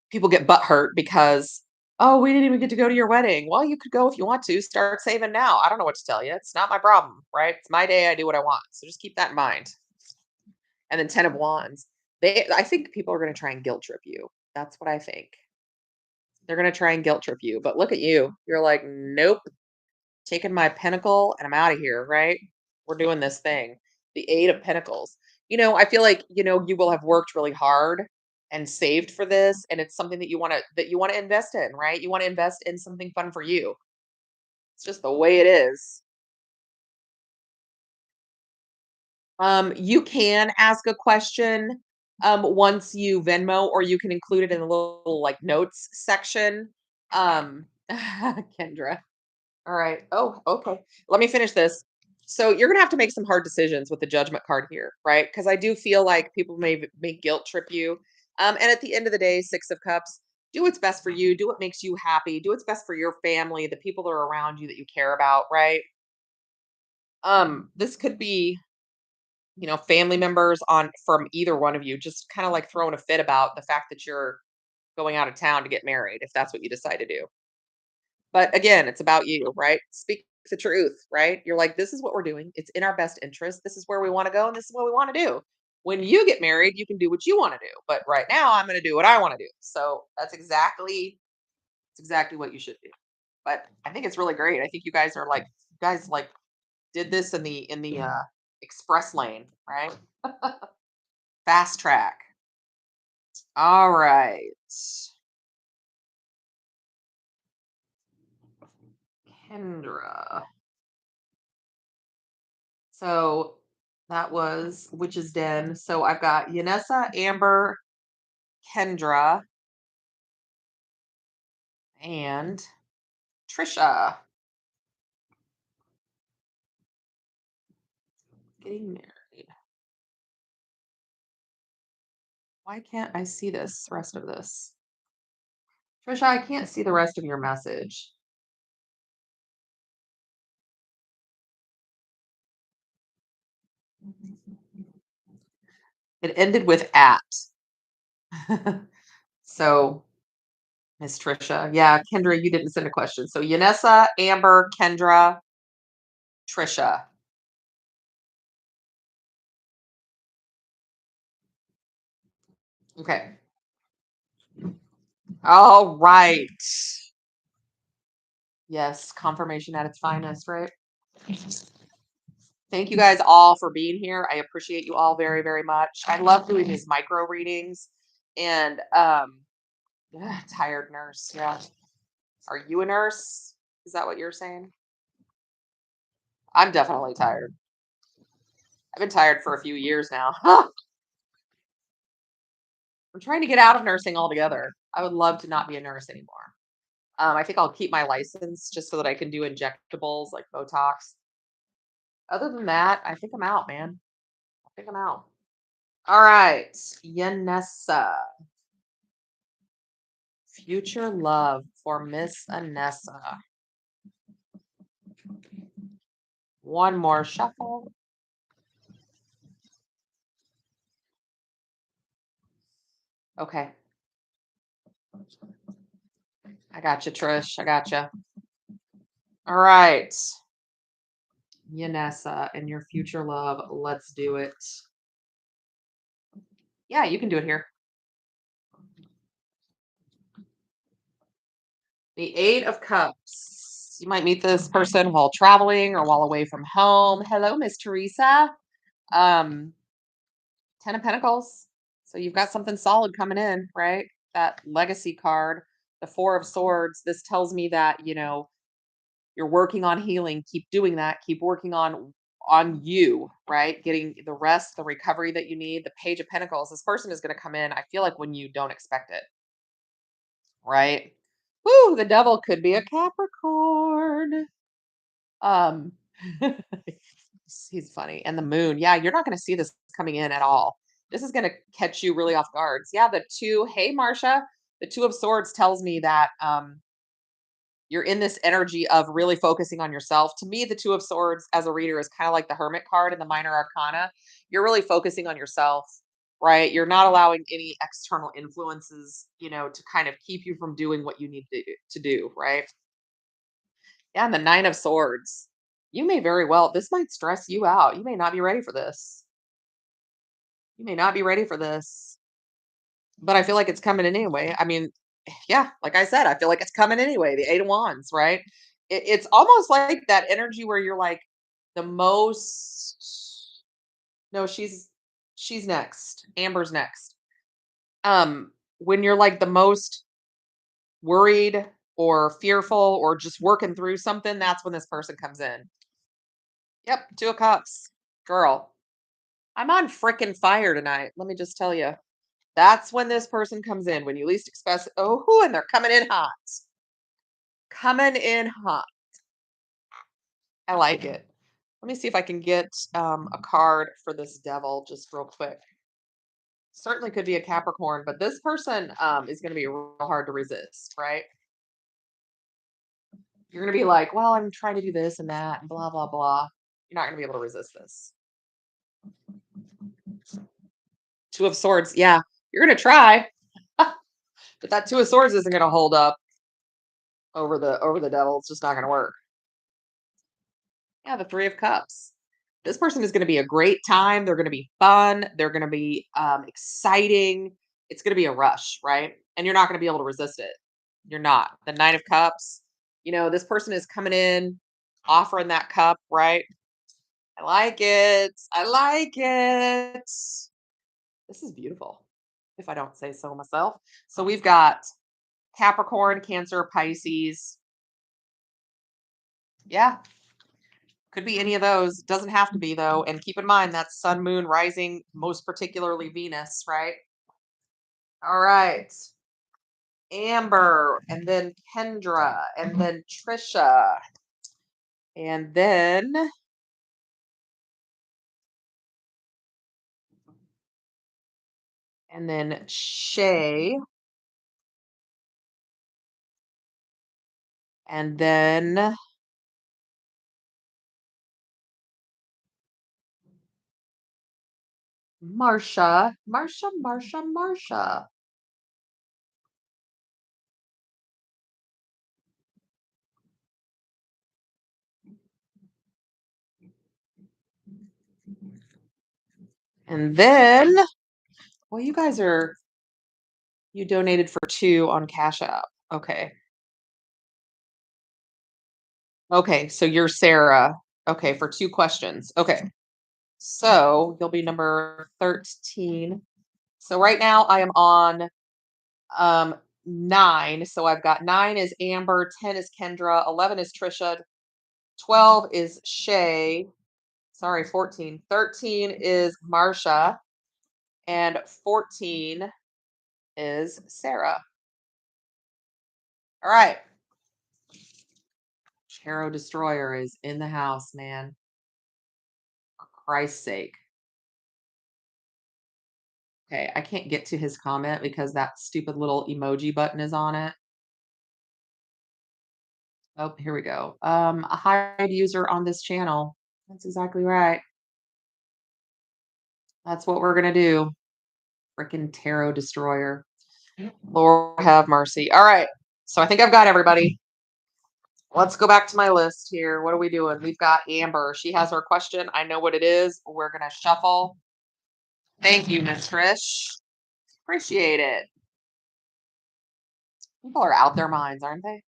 People get butt hurt because, oh, we didn't even get to go to your wedding. Well, you could go if you want to. Start saving now. I don't know what to tell you. It's not my problem, right? It's my day. I do what I want. So just keep that in mind. And then 10 of Wands. I think people are going to try and guilt trip you. That's what I think. They're going to try and guilt trip you. But look at you. You're like, nope, taking my pentacle and I'm out of here, right? We're doing this thing. The Eight of Pentacles. I feel like, you will have worked really hard and saved for this, and it's something that you want to invest in, right? You want to invest in something fun for you. It's just the way it is. You can ask a question once you Venmo, or you can include it in the little like notes section. Kendra. All right. Oh, okay. Let me finish this. So you're gonna have to make some hard decisions with the Judgment card here, right? Because I do feel like people may guilt trip you. And at the end of the day, Six of Cups, do what's best for you. Do what makes you happy. Do what's best for your family, the people that are around you that you care about, right? This could be, family members on from either one of you, just kind of like throwing a fit about the fact that you're going out of town to get married, if that's what you decide to do. But again, it's about you, right? Speak the truth, right? You're like, this is what we're doing. It's in our best interest. This is where we want to go, and this is what we want to do. When you get married, you can do what you want to do. But right now, I'm going to do what I want to do. So that's exactly what you should do. But I think it's really great. I think you guys did this in the express lane, right? Fast track. All right. Kendra. So that was Witch's Den. So I've got Yanessa, Amber, Kendra, and Trisha getting married. Why can't I see this rest of this? Trisha, I can't see the rest of your message. It ended with at. So, Miss Trisha. Yeah, Kendra, you didn't send a question. So Yanessa, Amber, Kendra, Trisha. Okay. All right. Yes, confirmation at its finest, right? Thank you guys all for being here. I appreciate you all very, very much. I love doing these micro readings. And tired nurse. Yeah. Are you a nurse? Is that what you're saying? I'm definitely tired. I've been tired for a few years now. I'm trying to get out of nursing altogether. I would love to not be a nurse anymore. I think I'll keep my license just so that I can do injectables like Botox. Other than that, I think I'm out, man. I think I'm out. All right. Yanessa. Future love for Miss Anessa. One more shuffle. Okay. I got you, Trish. I got you. All right. Yanessa and your future love. Let's do it. Yeah, you can do it here. The Eight of Cups. You might meet this person while traveling or while away from home. Hello, Miss Teresa. Um, Ten of Pentacles. So you've got something solid coming in, right? That legacy card, the Four of Swords. This tells me that, you're working on healing. Keep doing that. Keep working on on you, right? Getting the rest, the recovery that you need. The Page of Pentacles. This person is going to come in, I feel like, when you don't expect it, right? Woo, the devil could be a Capricorn. Um he's funny. And the moon. Yeah, you're not going to see this coming in at all. This is going to catch you really off guards. Yeah, the two, hey Marcia, the Two of Swords tells me that you're in this energy of really focusing on yourself. To me, the Two of Swords as a reader is kind of like the Hermit card in the Minor Arcana. You're really focusing on yourself, right? You're not allowing any external influences, to kind of keep you from doing what you need to do, right? Yeah, and the Nine of Swords. You may very well, this might stress you out. You may not be ready for this. You may not be ready for this, but I feel like it's coming in anyway. I mean, yeah, like I said, I feel like it's coming anyway. The Eight of Wands, right? It's almost like that energy where you're like the most. No, she's next. Amber's next. When you're like the most worried or fearful or just working through something, that's when this person comes in. Yep, Two of Cups, girl. I'm on frickin' fire tonight. Let me just tell you. That's when this person comes in, when you least expect. Oh, and they're coming in hot. Coming in hot. I like it. Let me see if I can get a card for this devil just real quick. Certainly could be a Capricorn, but this person is going to be real hard to resist, right? You're going to be like, well, I'm trying to do this and that and blah, blah, blah. You're not going to be able to resist this. Two of Swords. Yeah, you're going to try, but that Two of Swords isn't going to hold up over the devil. It's just not going to work. Yeah, the Three of Cups. This person is going to be a great time. They're going to be fun. They're going to be exciting. It's going to be a rush, right? And you're not going to be able to resist it. You're not. The Nine of Cups. This person is coming in, offering that cup, right? I like it. I like it. This is beautiful, if I don't say so myself. So we've got Capricorn, Cancer, Pisces. Yeah, could be any of those. Doesn't have to be, though. And keep in mind that's Sun, Moon, Rising, most particularly Venus, right? All right. Amber, and then Kendra, and then Trisha, and then Shay, and then Marsha. And then, well, you donated for 2 on Cash App. Okay. Okay, so you're Sarah. Okay, for 2 questions. Okay. So you'll be number 13. So right now I am on 9. So I've got 9 is Amber, 10 is Kendra, 11 is Trisha, 12 is Shay. Sorry, 14. 13 is Marsha, and 14 is Sarah. All right. Tarot Destroyer is in the house, man. For Christ's sake. Okay, I can't get to his comment because that stupid little emoji button is on it. Oh, here we go. A hide user on this channel. That's exactly right. That's what we're gonna do. Freaking Tarot Destroyer. Lord have mercy. All right. So I think I've got everybody. Let's go back to my list here. What are we doing? We've got Amber. She has her question. I know what it is. We're gonna shuffle. Thank you, Miss Trish. Appreciate it. People are out their minds, aren't they?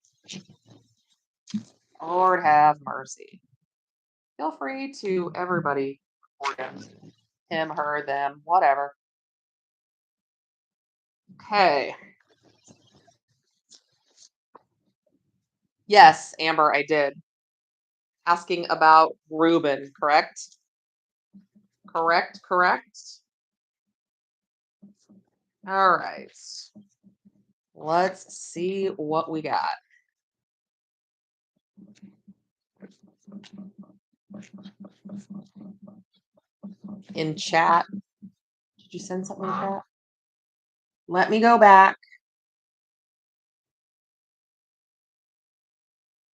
Lord have mercy. Feel free to everybody or him, her, them, whatever. Okay. Yes, Amber, I did. asking about Ruben, correct? Correct, correct. All right. Let's see what we got. In chat. Did you send something in chat? Let me go back.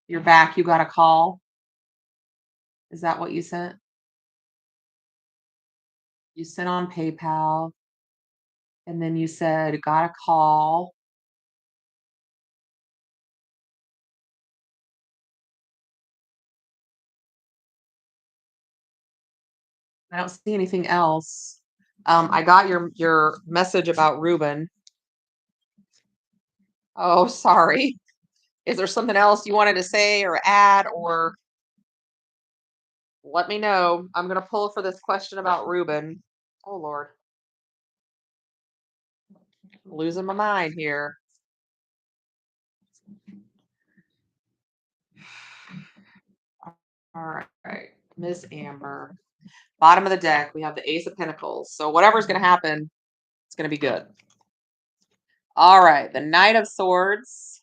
You're back. You got a call. Is that what you sent? You sent on PayPal. And then you said, got a call. I don't see anything else. I got your message about Ruben. Oh, sorry. Is there something else you wanted to say or add, or let me know? I'm gonna pull for this question about Ruben. Oh Lord, losing my mind here. All right, Miss Amber. Bottom of the deck, we have the Ace of Pentacles. So whatever's gonna happen, it's gonna be good. All right, the Knight of Swords.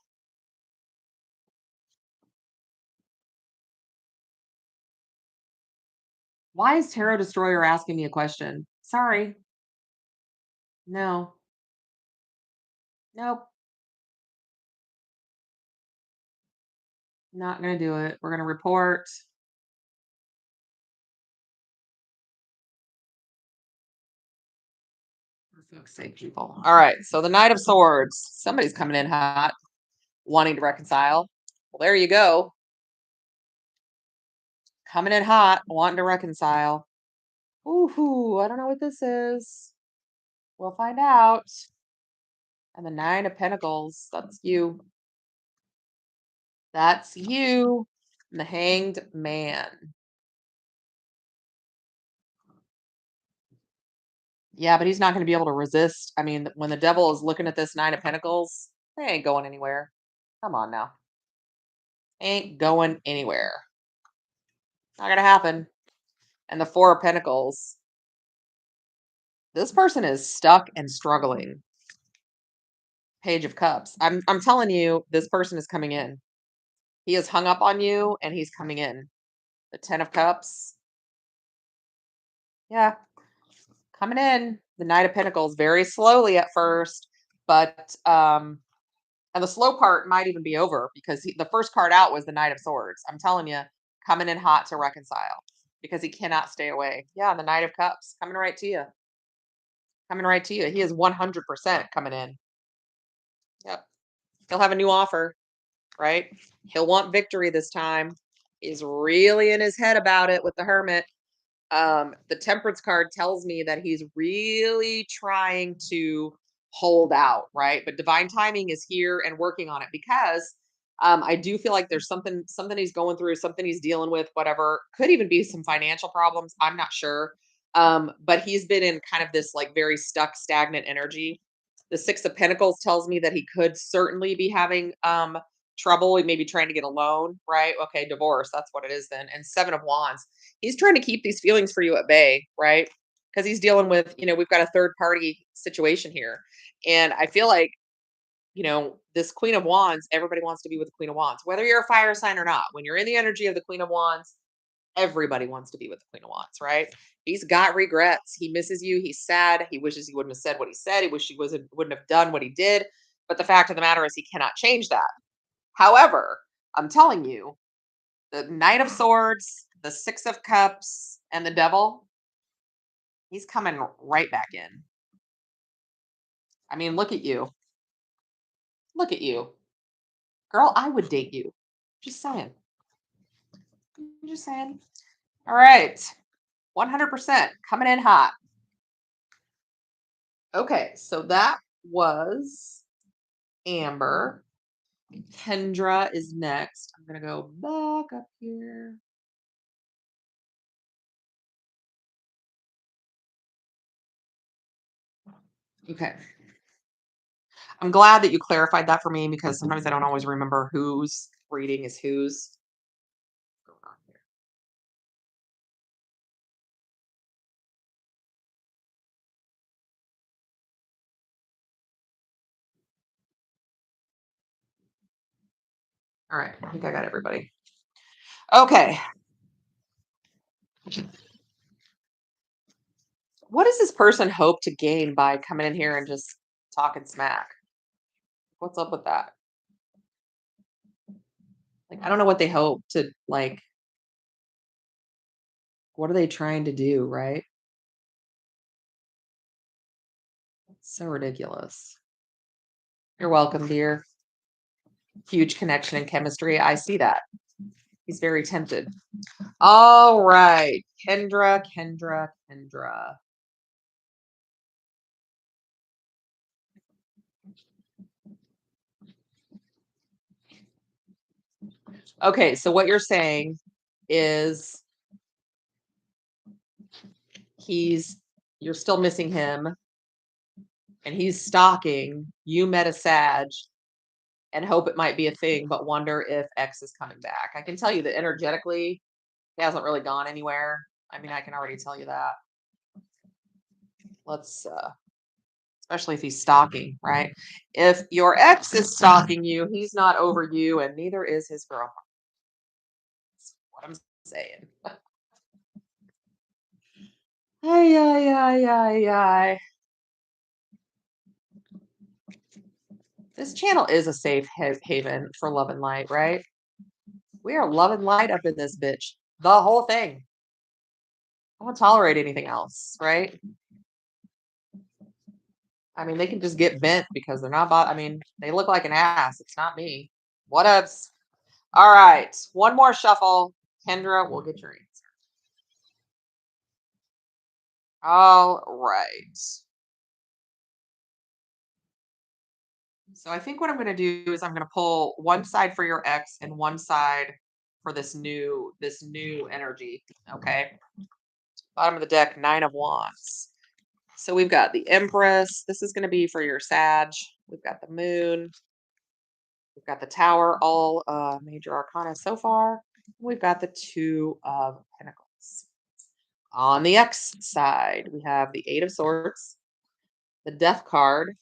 Why is Tarot Destroyer asking me a question? Sorry. No. Nope. Not gonna do it. We're gonna report. For fuck's sake, people. All right. So the Knight of Swords. Somebody's coming in hot, wanting to reconcile. Well, there you go. Coming in hot, wanting to reconcile. Ooh, I don't know what this is. We'll find out. And the Nine of Pentacles. That's you. That's you. And the Hanged Man. Yeah, but he's not going to be able to resist. I mean, when the devil is looking at this Nine of Pentacles, they ain't going anywhere. Come on now. Ain't going anywhere. Not going to happen. And the Four of Pentacles. This person is stuck and struggling. Page of Cups. I'm telling you, this person is coming in. He is hung up on you and he's coming in. The Ten of Cups. Yeah. Coming in. The Knight of Pentacles, very slowly at first, but and the slow part might even be over because the first card out was the Knight of Swords. I'm telling you, coming in hot to reconcile because he cannot stay away. Yeah, the Knight of Cups coming right to you. Coming right to you. He is 100% coming in. Yep. He'll have a new offer, right? He'll want victory this time. He's really in his head about it with the Hermit. The Temperance card tells me that he's really trying to hold out, right? But divine timing is here and working on it because I do feel like there's something he's going through, something he's dealing with, whatever. Could even be some financial problems. I'm not sure. But he's been in kind of this like very stuck, stagnant energy. The Six of Pentacles tells me that he could certainly be having trouble. He may be trying to get a loan, right? Okay, divorce. That's what it is then. And Seven of Wands. He's trying to keep these feelings for you at bay, right? Because he's dealing with, we've got a third party situation here. And I feel like, this Queen of Wands, everybody wants to be with the Queen of Wands, whether you're a fire sign or not. When you're in the energy of the Queen of Wands, everybody wants to be with the Queen of Wands, right? He's got regrets. He misses you. He's sad. He wishes he wouldn't have said what he said. He wishes he wouldn't have done what he did. But the fact of the matter is he cannot change that. However, I'm telling you, the Knight of Swords, the Six of Cups, and the Devil, he's coming right back in. I mean, look at you. Look at you. Girl, I would date you. Just saying. I'm just saying. All right. 100% coming in hot. Okay, so that was Amber. Kendra is next. I'm going to go back up here. Okay. I'm glad that you clarified that for me because sometimes I don't always remember whose reading is whose. All right, I think I got everybody. Okay. What does this person hope to gain by coming in here and just talking smack? What's up with that? Like, I don't know what they hope to like. What are they trying to do, right? So ridiculous. You're welcome, dear. Huge connection and chemistry. I see that. He's very tempted. All right. Kendra. Okay, so what you're saying is he's you're still missing him and he's stalking. You met a Sag and hope it might be a thing, but wonder if X is coming back. I can tell you that energetically, he hasn't really gone anywhere. I mean, I can already tell you that. Let's especially if he's stalking, right? If your ex is stalking you, he's not over you, and neither is his girlfriend. That's what I'm saying. Ay, ay, ay, ay, ay. This channel is a safe haven for love and light, right? We are love and light up in this bitch. The whole thing. I won't tolerate anything else, right? I mean, they can just get bent because they're not. I mean, they look like an ass. It's not me. What ups? All right, one more shuffle. Kendra, we'll get your answer. All right. So I think what I'm going to do is I'm going to pull one side for your ex and one side for this new energy. Okay. Bottom of the deck, 9 of Wands. So we've got the Empress. This is going to be for your Sag. We've got the Moon. We've got the Tower, all major arcana so far. We've got the Two of Pentacles. On the X side, we have the Eight of Swords, the Death card,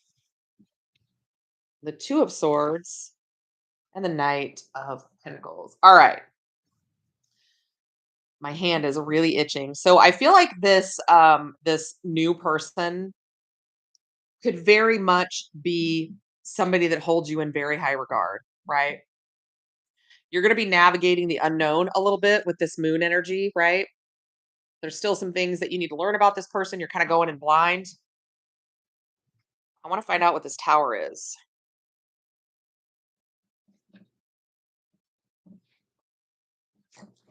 the Two of Swords, and the Knight of Pentacles. All right. My hand is really itching. So I feel like this new person could very much be somebody that holds you in very high regard, right? You're going to be navigating the unknown a little bit with this moon energy, right? There's still some things that you need to learn about this person. You're kind of going in blind. I want to find out what this tower is.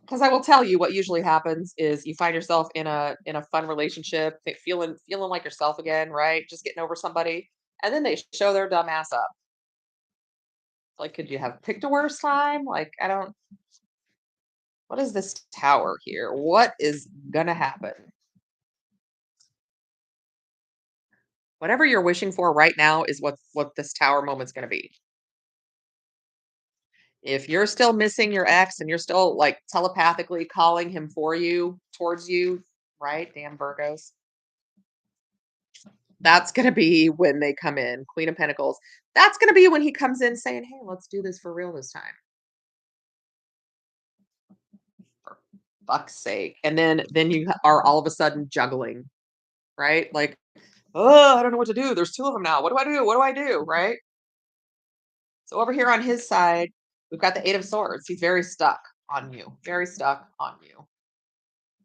Because I will tell you what usually happens is you find yourself in a fun relationship, feeling like yourself again, right? Just getting over somebody, and then they show their dumb ass up. Like, could you have picked a worse time? Like, I don't. What is this tower here? What is gonna happen? Whatever you're wishing for right now is what this tower moment's gonna be. If you're still missing your ex and you're still like telepathically calling him for you, towards you, right? Damn Virgos. That's gonna be when they come in, Queen of Pentacles. That's gonna be when he comes in saying, "Hey, let's do this for real this time." For fuck's sake. And then you are all of a sudden juggling, right? Like, "Oh, I don't know what to do. There's two of them now. What do I do? What do I do?" Right? So over here on his side, we've got the Eight of Swords. He's very stuck on you. Very stuck on you.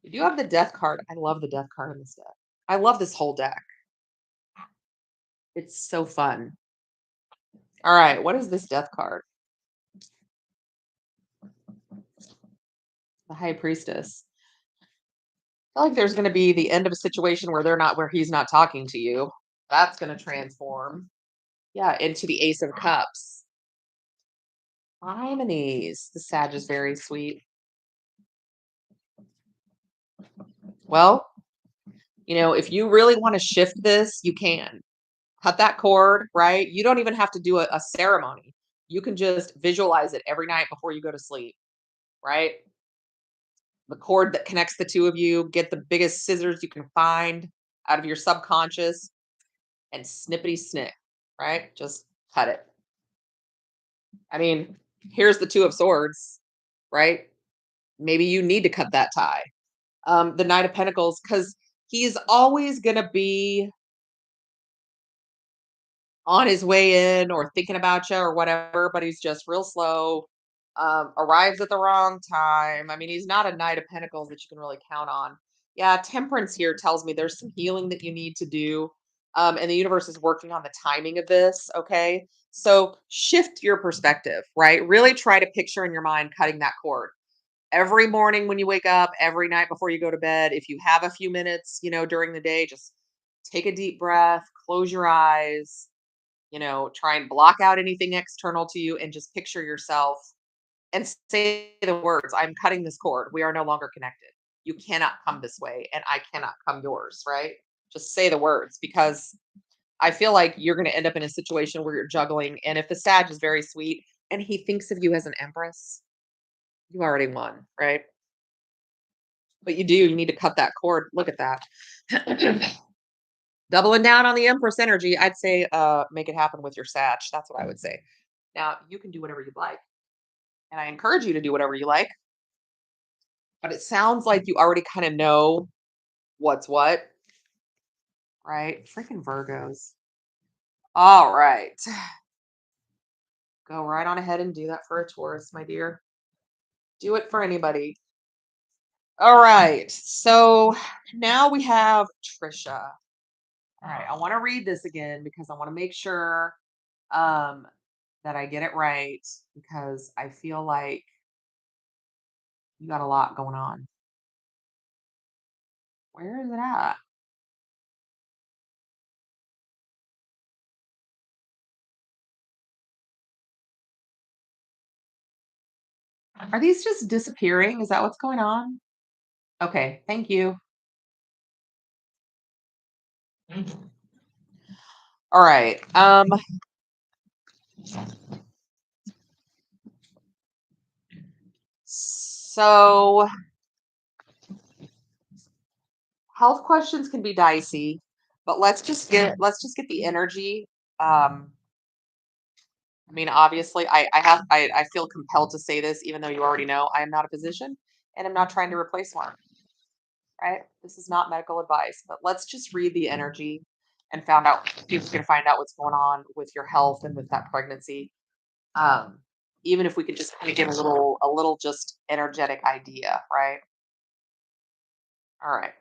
You do have the Death card. I love the Death card in this deck. I love this whole deck. It's so fun. All right, what is this Death card? The High Priestess. I feel like there's going to be the end of a situation where he's not talking to you. That's going to transform, yeah, into the Ace of Cups. Harmonies. The Sag is very sweet. Well, if you really want to shift this, you can cut that cord, right? You don't even have to do a ceremony. You can just visualize it every night before you go to sleep, right? The cord that connects the two of you, get the biggest scissors you can find out of your subconscious and snippity snip, right? Just cut it. I mean, Here's the Two of Swords, right? Maybe you need to cut that tie. The Knight of Pentacles, because he's always going to be on his way in or thinking about you or whatever, but he's just real slow. Arrives at the wrong time. I mean, he's not a Knight of Pentacles that you can really count on. Yeah, Temperance here tells me there's some healing that you need to do. And the universe is working on the timing of this. Okay. So shift your perspective, right? Really try to picture in your mind cutting that cord every morning when you wake up, every night before you go to bed. If you have a few minutes, during the day, just take a deep breath, close your eyes, try and block out anything external to you and just picture yourself and say the words, I'm cutting this cord. We are no longer connected. You cannot come this way and I cannot come yours, right? Just say the words because I feel like you're going to end up in a situation where you're juggling. And if the Sag is very sweet and he thinks of you as an empress, you already won, right? But you need to cut that cord. Look at that. Doubling down on the Empress energy, I'd say make it happen with your Sag. That's what I would say. Now, you can do whatever you'd like, and I encourage you to do whatever you like, but it sounds like you already kind of know what's what, right? Freaking Virgos. All right. Go right on ahead and do that for a Taurus, my dear. Do it for anybody. All right. So now we have Trisha. All right. I want to read this again because I want to make sure um, that I get it right because I feel like you got a lot going on. Where is it at? Are these just disappearing? Is that what's going on? Okay. Thank you. All right. So health questions can be dicey, but let's just get the energy. Um, I mean, obviously, I feel compelled to say this, even though you already know I am not a physician and I'm not trying to replace one. Right? This is not medical advice, but let's just read the energy and found out people can find out what's going on with your health and with that pregnancy. Um, Even if we could just kind of give a little just energetic idea, right? All right.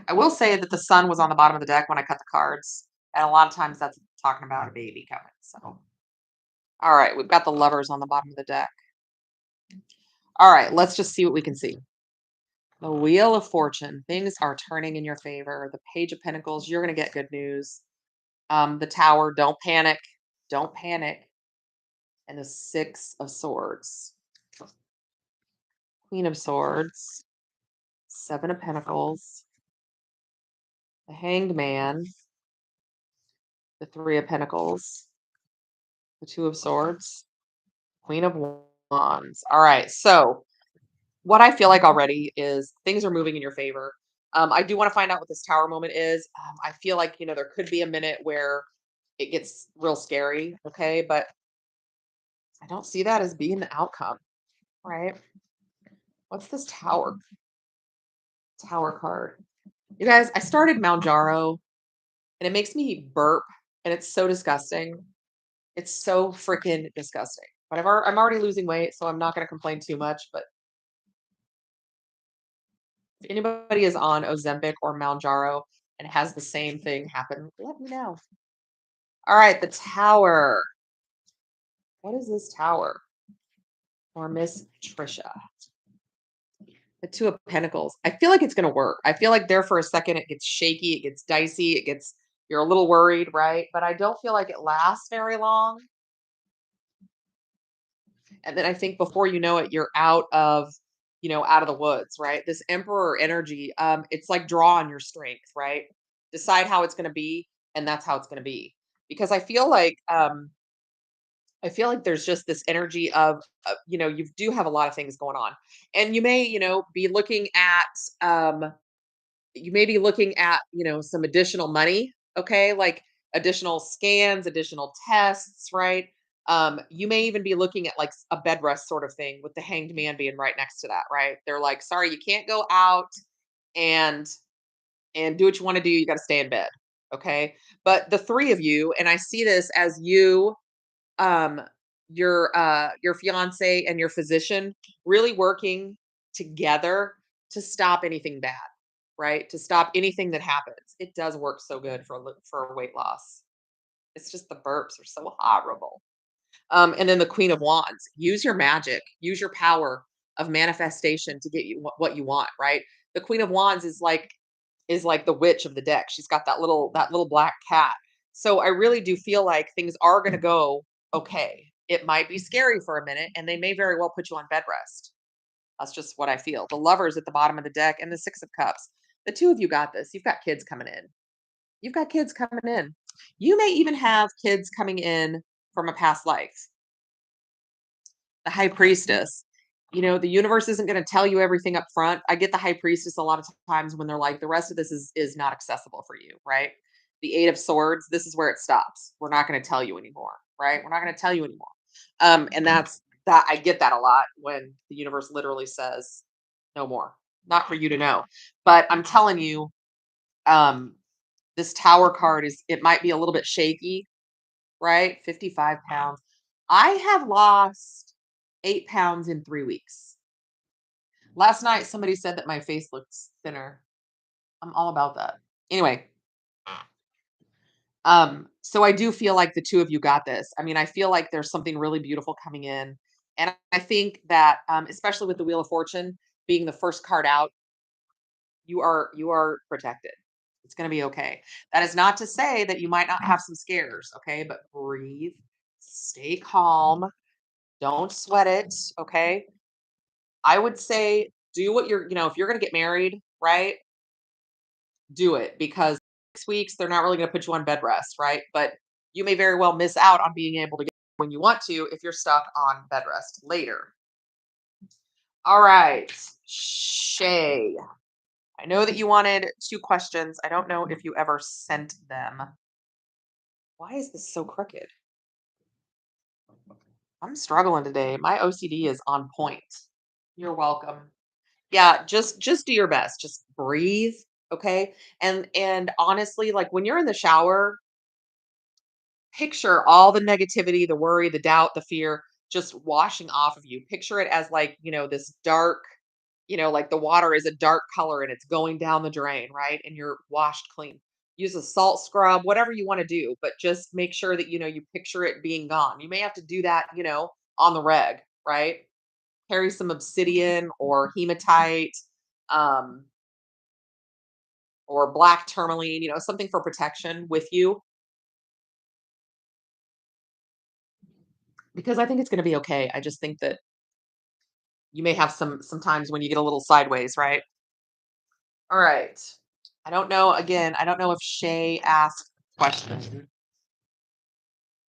I will say that the sun was on the bottom of the deck when I cut the cards, and a lot of times that's talking about a baby coming. So, all right, we've got the lovers on the bottom of the deck. All right, let's just see what we can see. The Wheel of Fortune. Things are turning in your favor. The Page of Pentacles. You're going to get good news. The Tower. Don't panic. Don't panic. And the Six of Swords. Queen of Swords. Seven of Pentacles. The Hanged Man. The Three of Pentacles. The Two of Swords. Queen of Wands. All right. So what I feel like already is things are moving in your favor. I do want to find out what this tower moment is. I feel like, there could be a minute where it gets real scary. Okay. But I don't see that as being the outcome, right? What's this tower card? You guys, I started Mount Jaro and it makes me burp and it's so disgusting. It's so freaking disgusting. But I'm already losing weight, so I'm not going to complain too much. But if anybody is on Ozempic or Mounjaro and has the same thing happen, let me know. All right, the tower. What is this tower? For Miss Trisha. The Two of Pentacles. I feel like it's going to work. I feel like there for a second it gets shaky, it gets dicey, you're a little worried, right? But I don't feel like it lasts very long. And then I think before you know it, you're out of the woods, right? This Emperor energy, it's like draw on your strength, right? Decide how it's going to be, and that's how it's going to be. Because I feel like there's just this energy of, you do have a lot of things going on, and you may, be looking at, some additional money. Okay, like additional scans, additional tests, right? You may even be looking at like a bed rest sort of thing with the hanged man being right next to that, right? They're like, sorry, you can't go out and do what you want to do. You got to stay in bed. Okay. But the three of you, and I see this as you, um, your fiance and your physician really working together to stop anything bad, right? To stop anything that happens. It does work so good for for weight loss. It's just the burps are so horrible. And then the Queen of Wands. Use your magic. Use your power of manifestation to get you what you want. Right. The Queen of Wands is like the witch of the deck. She's got that little black cat. So I really do feel like things are going to go okay. It might be scary for a minute, and they may very well put you on bed rest. That's just what I feel. The Lovers at the bottom of the deck and the Six of Cups. The two of you got this. You've got kids coming in. You've got kids coming in. You may even have kids coming in from a past life. The High Priestess. You know, the universe isn't going to tell you everything up front. I get the High Priestess a lot of times when they're like, the rest of this is not accessible for you, right? The Eight of Swords, this is where it stops. We're not going to tell you anymore, right? We're not going to tell you anymore. And that's that. I get that a lot when the universe literally says, no more, not for you to know. But I'm telling you, um, this Tower card it might be a little bit shaky, right? 55 pounds. I have lost 8 pounds in 3 weeks. Last night, somebody said that my face looks thinner. I'm all about that. Anyway, so I do feel like the two of you got this. I mean, I feel like there's something really beautiful coming in. And I think that, especially with the Wheel of Fortune being the first card out, you are protected. It's going to be okay. That is not to say that you might not have some scares, okay? But breathe, stay calm, don't sweat it, okay? I would say do what if you're going to get married, right? Do it because 6 weeks they're not really going to put you on bed rest, right? But you may very well miss out on being able to get when you want to if you're stuck on bed rest later. All right, Shay. I know that you wanted 2 questions. I don't know if you ever sent them. Why is this so crooked? I'm struggling today. My OCD is on point. You're welcome. Yeah, just do your best. Just breathe, okay? And honestly, like when you're in the shower, picture all the negativity, the worry, the doubt, the fear just washing off of you. Picture it as like, this dark, like the water is a dark color and it's going down the drain, right? And you're washed clean. Use a salt scrub, whatever you want to do, but just make sure that you picture it being gone. You may have to do that, on the reg, right? Carry some obsidian or hematite, um, or black tourmaline, something for protection with you because I think it's going to be okay. I just think that you may have sometimes when you get a little sideways, right? All right. I don't know if Shay asked a question.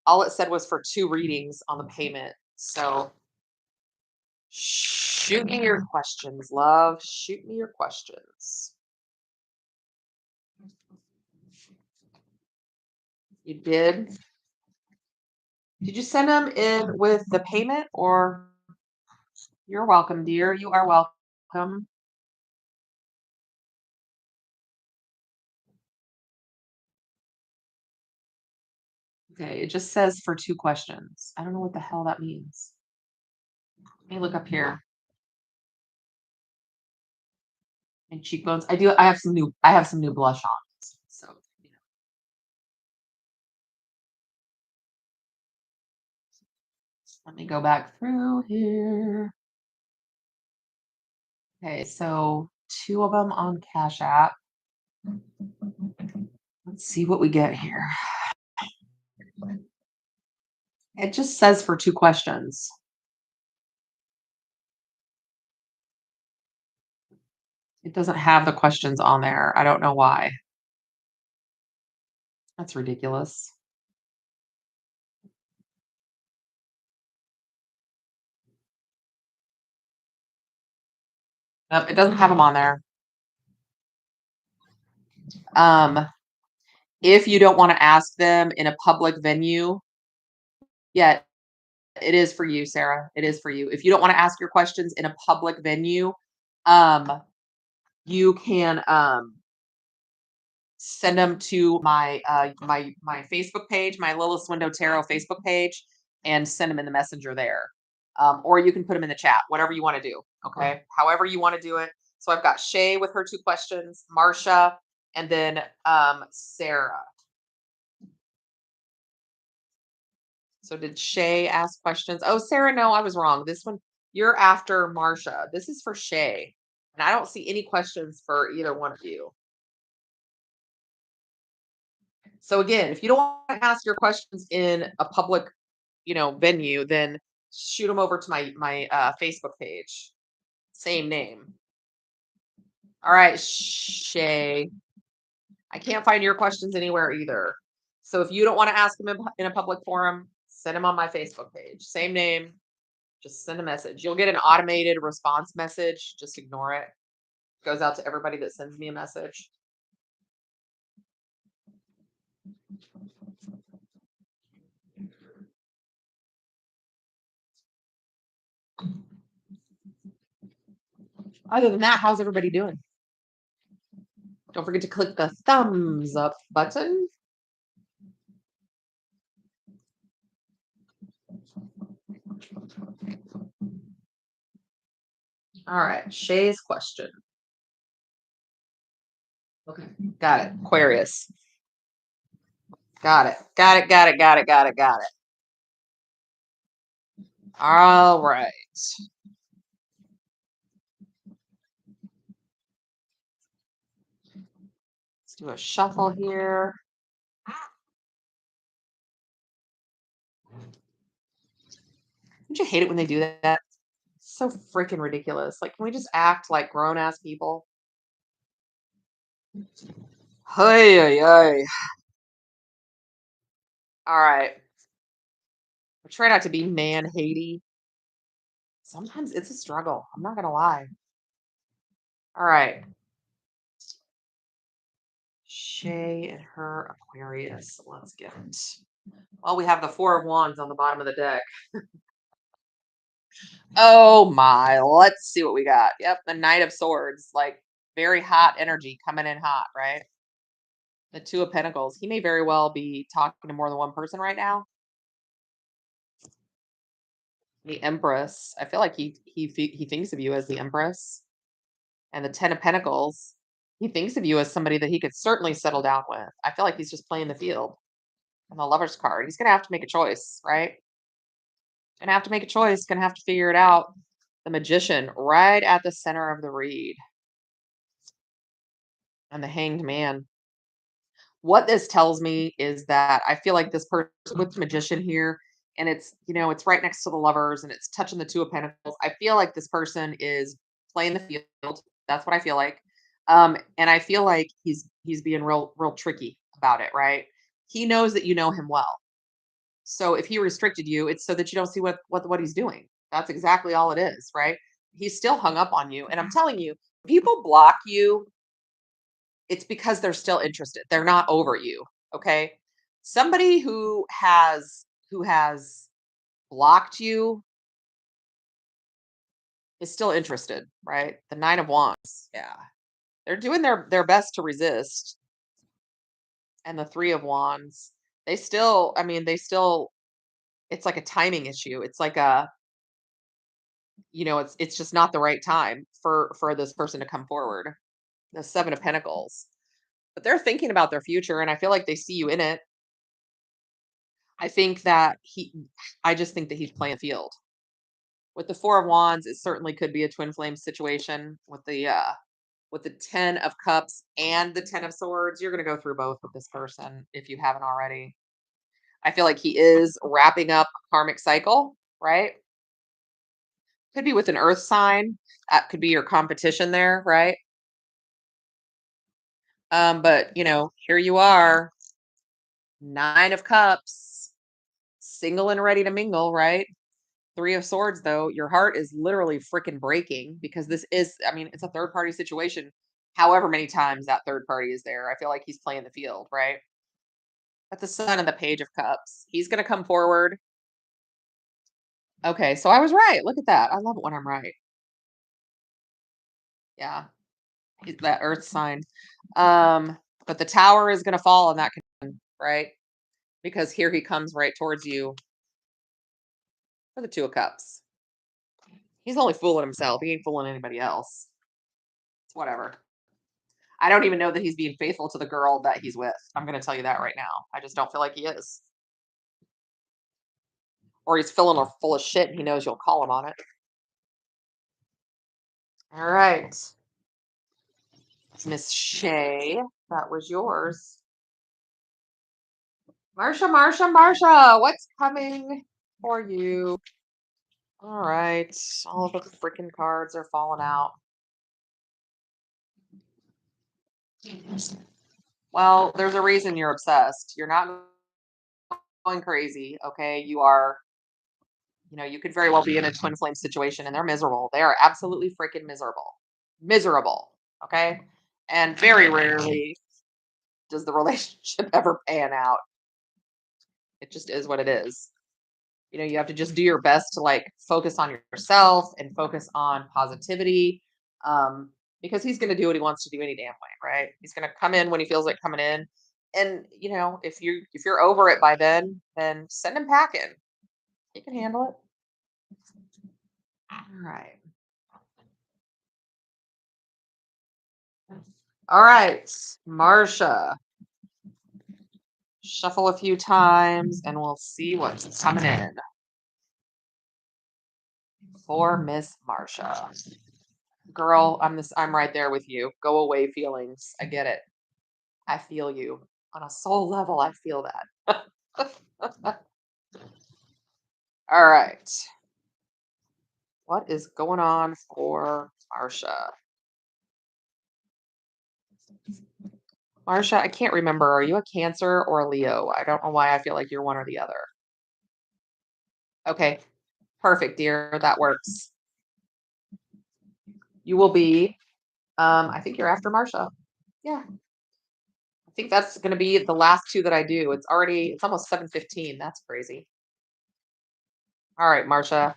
All it said was for 2 readings on the payment. So shoot me your questions, love. Shoot me your questions. You did? Did you send them in with the payment or you're welcome, dear. You are welcome. Okay, it just says for 2 questions. I don't know what the hell that means. Let me look up here. And cheekbones. I have some new blush on. So, let me go back through here. Okay, so 2 of them on Cash App. Let's see what we get here. It just says for 2 questions. It doesn't have the questions on there. I don't know why. That's ridiculous. Nope, it doesn't have them on there. Um, If you don't wanna ask them in a public venue, yeah, it is for you, Sarah. It is for you. If you don't wanna ask your questions in a public venue, um, you can, send them to my Facebook page, my Lilith's Window Tarot Facebook page, and send them in the messenger there. Or you can put them in the chat, whatever you want to do. Okay, however you want to do it. So I've got Shay with her two questions, Marcia, and then Sarah. So did Shay ask questions? Oh, Sarah, no, I was wrong. This one, you're after Marcia. This is for Shay, and I don't see any questions for either one of you. So again, if you don't want to ask your questions in a public, venue, then shoot them over to my Facebook page. Same name. All right, Shay. I can't find your questions anywhere either. So if you don't want to ask them in a public forum, send them on my Facebook page. Same name. Just send a message. You'll get an automated response message. Just ignore it. It goes out to everybody that sends me a message. Other than that, how's everybody doing? Don't forget to click the thumbs up button. All right, Shay's question. Okay, got it. Aquarius. Got it. Got it. Got it. Got it. Got it. Got it. All right. Let's do a shuffle here. Don't you hate it when they do that? So freaking ridiculous. Like, can we just act like grown ass people? Hey, hey, hey. All right. I try not to be man hatey. Sometimes it's a struggle. I'm not gonna lie. All right. Shay and her Aquarius. Let's get it. Well, we have the Four of Wands on the bottom of the deck. Oh my. Let's see what we got. Yep, the Knight of Swords. Like very hot energy coming in hot, right? The Two of Pentacles. He may very well be talking to more than one person right now. The Empress. I feel like he thinks of you as the Empress. And the Ten of Pentacles. He thinks of you as somebody that he could certainly settle down with. I feel like he's just playing the field. And the Lover's card. He's gonna have to make a choice, right? Gonna have to make a choice. Gonna have to figure it out. The Magician right at the center of the read. And the Hanged Man. What this tells me is that I feel like this person with the Magician here, and it's right next to the Lovers and it's touching the Two of Pentacles. I feel like this person is playing the field. That's what I feel like. And I feel like he's being real tricky about it, right? He knows that you know him well. So if he restricted you, it's so that you don't see what he's doing. That's exactly all it is, right? He's still hung up on you. And I'm telling you, people block you, it's because they're still interested. They're not over you. Okay. Somebody who has blocked you is still interested, right? The Nine of Wands. Yeah. They're doing their best to resist. And the Three of Wands. They still it's like a timing issue. It's like it's just not the right time for this person to come forward. The Seven of Pentacles. But they're thinking about their future and I feel like they see you in it. I think that I just think that he's playing field. With the Four of Wands, it certainly could be a twin flame situation with the 10 of cups and the 10 of swords. You're going to go through both with this person if you haven't already. I feel like he is wrapping up a karmic cycle, right? Could be with an earth sign. That could be your competition there, right? But here you are, 9 of cups, single and ready to mingle, right? Three of Swords, though, your heart is literally freaking breaking because it's a third party situation. However many times that third party is there, I feel like he's playing the field, right? But the Sun and the Page of Cups. He's gonna come forward. Okay, so I was right. Look at that. I love it when I'm right. Yeah, that Earth sign. Um, but the Tower is gonna fall in that connection, right? Because here he comes right towards you for the Two of Cups. He's only fooling himself. He ain't fooling anybody else. It's whatever. I don't even know that he's being faithful to the girl that he's with. I'm gonna tell you that right now. I just don't feel like he is. Or he's filling her full of shit and he knows you'll call him on it. All right. Miss Shay, that was yours. Marsha, Marsha, Marsha, what's coming for you? All right. All of the freaking cards are falling out. Well, there's a reason you're obsessed. You're not going crazy, okay? You are, you could very well be in a twin flame situation and they're miserable. They are absolutely freaking miserable. Miserable, okay? And very rarely does the relationship ever pan out. It just is what it is. You have to just do your best to like focus on yourself and focus on positivity. Because he's going to do what he wants to do any damn way, right? He's going to come in when he feels like coming in. And if you're over it by then send him packing. He can handle it. All right. All right, Marcia. Shuffle a few times and we'll see what's coming in for Miss Marcia. Girl, I'm right there with you. Go away feelings. I get it. I feel you. On a soul level, I feel that. All right. What is going on for Marcia? Marcia, I can't remember. Are you a Cancer or a Leo? I don't know why I feel like you're one or the other. Okay. Perfect, dear. That works. You will be. I think you're after Marcia. Yeah. I think that's going to be the last two that I do. It's almost 7:15. That's crazy. All right, Marcia.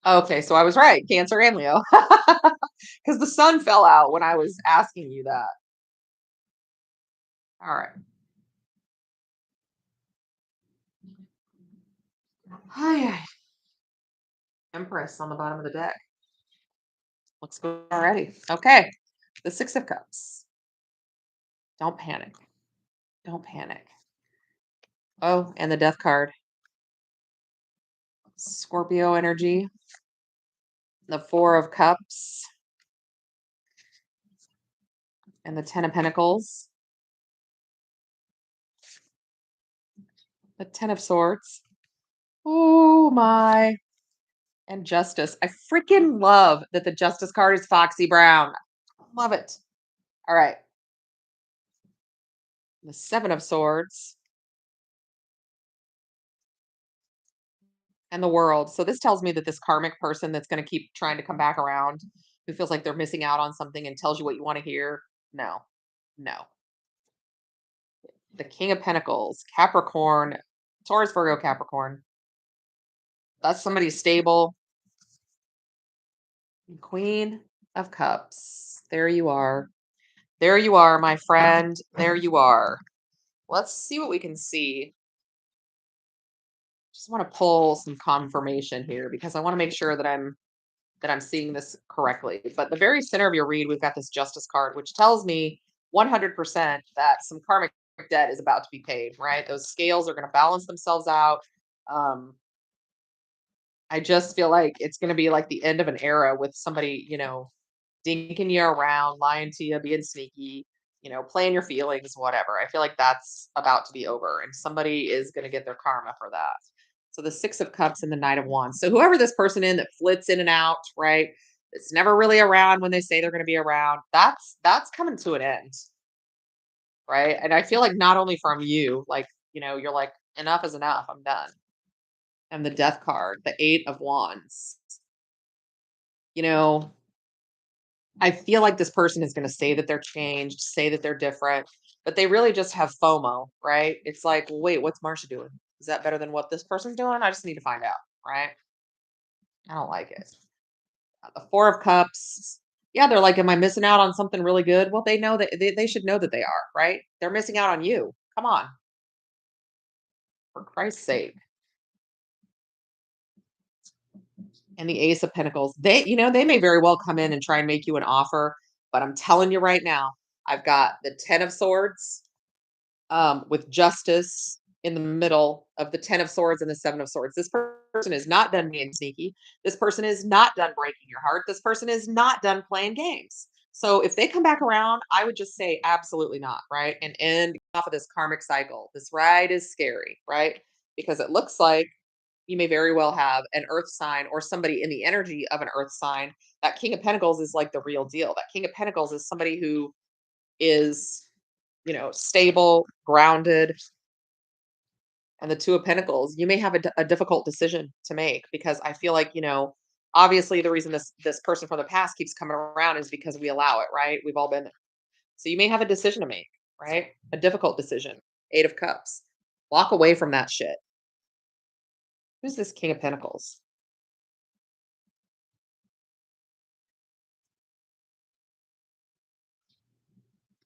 Okay, so I was right, Cancer and Leo. Because the sun fell out when I was asking you that. All right. Hi, Empress on the bottom of the deck. Looks good already. Okay. The Six of Cups. Don't panic. Don't panic. Oh, and the Death card. Scorpio energy. The Four of Cups. And the Ten of Pentacles. The Ten of Swords. Oh my. And Justice. I freaking love that the Justice card is Foxy Brown. Love it. All right. The Seven of Swords. And the World. So this tells me that this karmic person that's going to keep trying to come back around, who feels like they're missing out on something and tells you what you want to hear. No. No. The King of Pentacles, Capricorn, Taurus, Virgo, Capricorn. That's somebody stable. Queen of Cups. There you are. There you are, my friend. There you are. Let's see what we can see. Just want to pull some confirmation here because I want to make sure that I'm seeing this correctly. But the very center of your read, we've got this Justice card, which tells me 100% that some karmic debt is about to be paid, right? Those scales are going to balance themselves out. Um, I just feel like it's going to be like the end of an era with somebody, dinking you around, lying to you, being sneaky, playing your feelings, whatever. I feel like that's about to be over and somebody is going to get their karma for that. So the Six of Cups and the Knight of Wands. So whoever this person in that flits in and out, right? It's never really around when they say they're going to be around. That's coming to an end, right? And I feel like not only from you, like, you're like enough is enough. I'm done. And the Death card, the Eight of Wands. You know, I feel like this person is gonna say that they're changed, say that they're different, but they really just have FOMO, right? It's like, "Well, wait, what's Marsha doing? Is that better than what this person's doing? I just need to find out," right? I don't like it. The 4 of Cups, yeah, they're like, "Am I missing out on something really good?" Well, they know that they should know that they are, right? They're missing out on you. Come on, for Christ's sake. And the Ace of Pentacles, they may very well come in and try and make you an offer, but I'm telling you right now, I've got the 10 of Swords, with Justice in the middle of the 10 of Swords and the 7 of Swords. This person is not done being sneaky. This person is not done breaking your heart. This person is not done playing games. So if they come back around, I would just say absolutely not, right? And end off of this karmic cycle. This ride is scary, right? Because it looks like you may very well have an earth sign or somebody in the energy of an earth sign. That King of Pentacles is like the real deal. That King of Pentacles is somebody who is, stable, grounded, and the 2 of Pentacles, you may have a difficult decision to make because I feel like, obviously the reason this person from the past keeps coming around is because we allow it, right? We've all been there. So you may have a decision to make, right? A difficult decision. 8 of Cups. Walk away from that shit. Who's this King of Pentacles?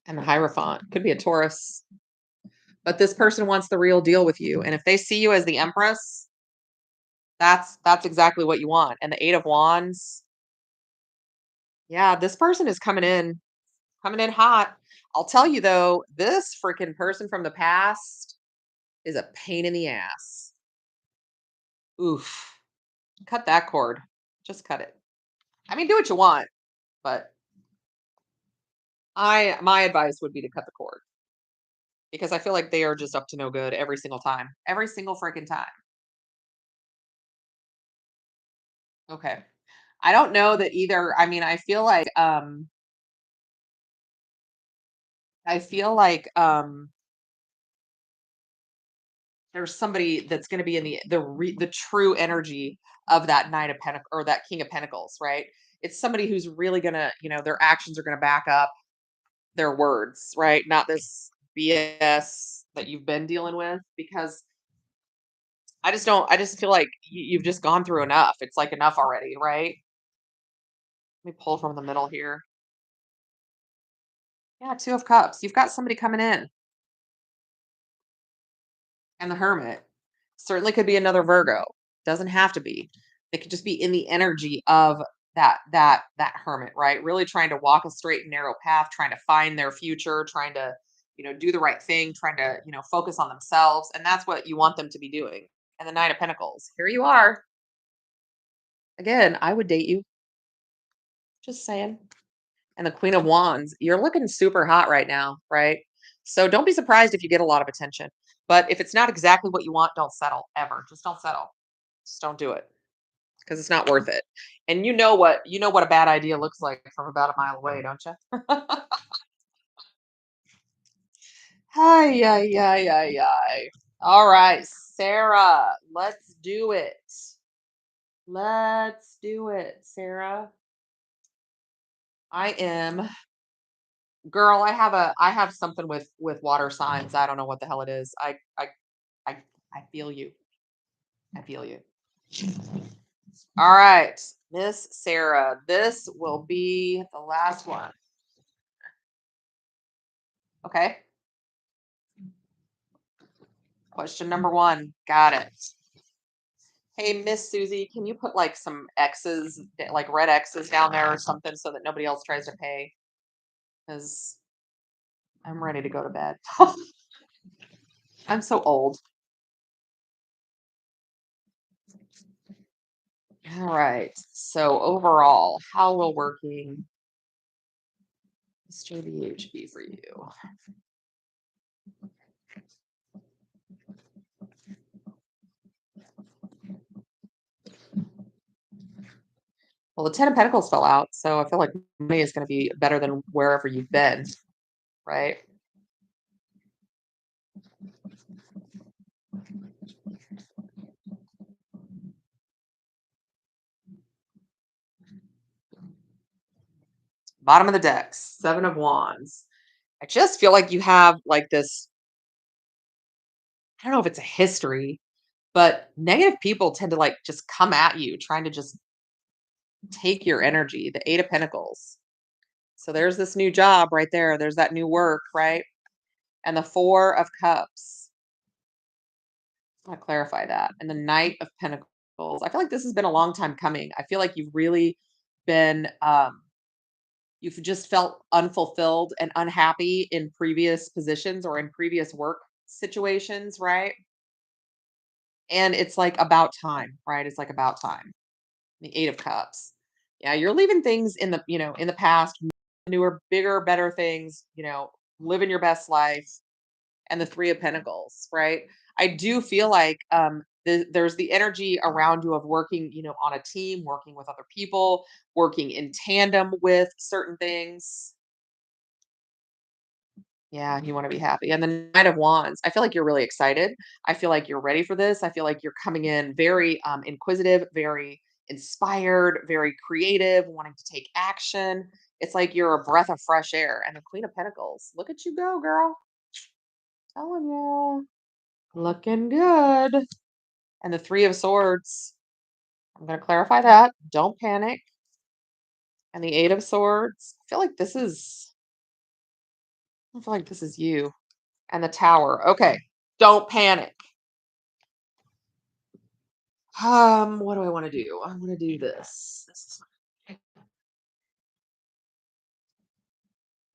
And the Hierophant. Could be a Taurus. But this person wants the real deal with you. And if they see you as the Empress, that's exactly what you want. And the 8 of Wands. Yeah, this person is coming in hot. I'll tell you though, this freaking person from the past is a pain in the ass. Oof. Cut that cord. Just cut it. I mean, do what you want, but my advice would be to cut the cord because I feel like they are just up to no good every single time. Every single freaking time. Okay. I don't know that either. I mean, I feel like there's somebody that's going to be in the true energy of that Knight of Pentacles or that King of Pentacles, right? It's somebody who's really going to, their actions are going to back up their words, right? Not this BS that you've been dealing with because I just feel like you've just gone through enough. It's like enough already, right? Let me pull from the middle here. Yeah, 2 of Cups. You've got somebody coming in. And the Hermit. Certainly could be another Virgo. Doesn't have to be. It could just be in the energy of that hermit, right? Really trying to walk a straight and narrow path, trying to find their future, trying to, do the right thing, trying to, focus on themselves. And that's what you want them to be doing. And the Nine of Pentacles. Here you are. Again, I would date you. Just saying. And the Queen of Wands, you're looking super hot right now, right? So don't be surprised if you get a lot of attention. But if it's not exactly what you want, don't settle ever. Just don't settle. Just don't do it because it's not worth it. And you know what a bad idea looks like from about a mile away, don't you? Hi, hi, hi, hi, hi. All right, Sarah, let's do it. Let's do it, Sarah. I am girl. I have something with water signs. I don't know what the hell it is. I I feel you. I feel you. All right, Miss Sarah, this will be the last one. Okay. Question number one. Got it. Hey, Miss Susie, can you put like some X's, like red X's down there or something so that nobody else tries to pay? Because I'm ready to go to bed. I'm so old. All right. So overall, how will working Mr. BH be for you? Well, the Ten of Pentacles fell out, so I feel like money is going to be better than wherever you've been, right? Bottom of the deck, 7 of Wands. I just feel like you have like this, I don't know if it's a history, but negative people tend to like just come at you trying to just take your energy. The 8 of Pentacles. So there's this new job right there. There's that new work, right? And the 4 of Cups. I'll clarify that. And the Knight of Pentacles. I feel like this has been a long time coming. I feel like you've really been you've just felt unfulfilled and unhappy in previous positions or in previous work situations, right? And it's like about time, right? It's like about time. The 8 of Cups. Yeah, you're leaving things in the, in the past, newer, bigger, better things, living your best life. And the 3 of Pentacles, right? I do feel like there's the energy around you of working, on a team, working with other people, working in tandem with certain things. Yeah, you want to be happy. And the Knight of Wands, I feel like you're really excited. I feel like you're ready for this. I feel like you're coming in very inquisitive, very inspired, very creative, wanting to take action. It's like you're a breath of fresh air. And the Queen of Pentacles, look at you go, girl. Telling you. Looking good. And the 3 of Swords. I'm going to clarify that. Don't panic. And the 8 of Swords. I feel like this is you. And the Tower. Okay. Don't panic. What do I want to do? I want to do this.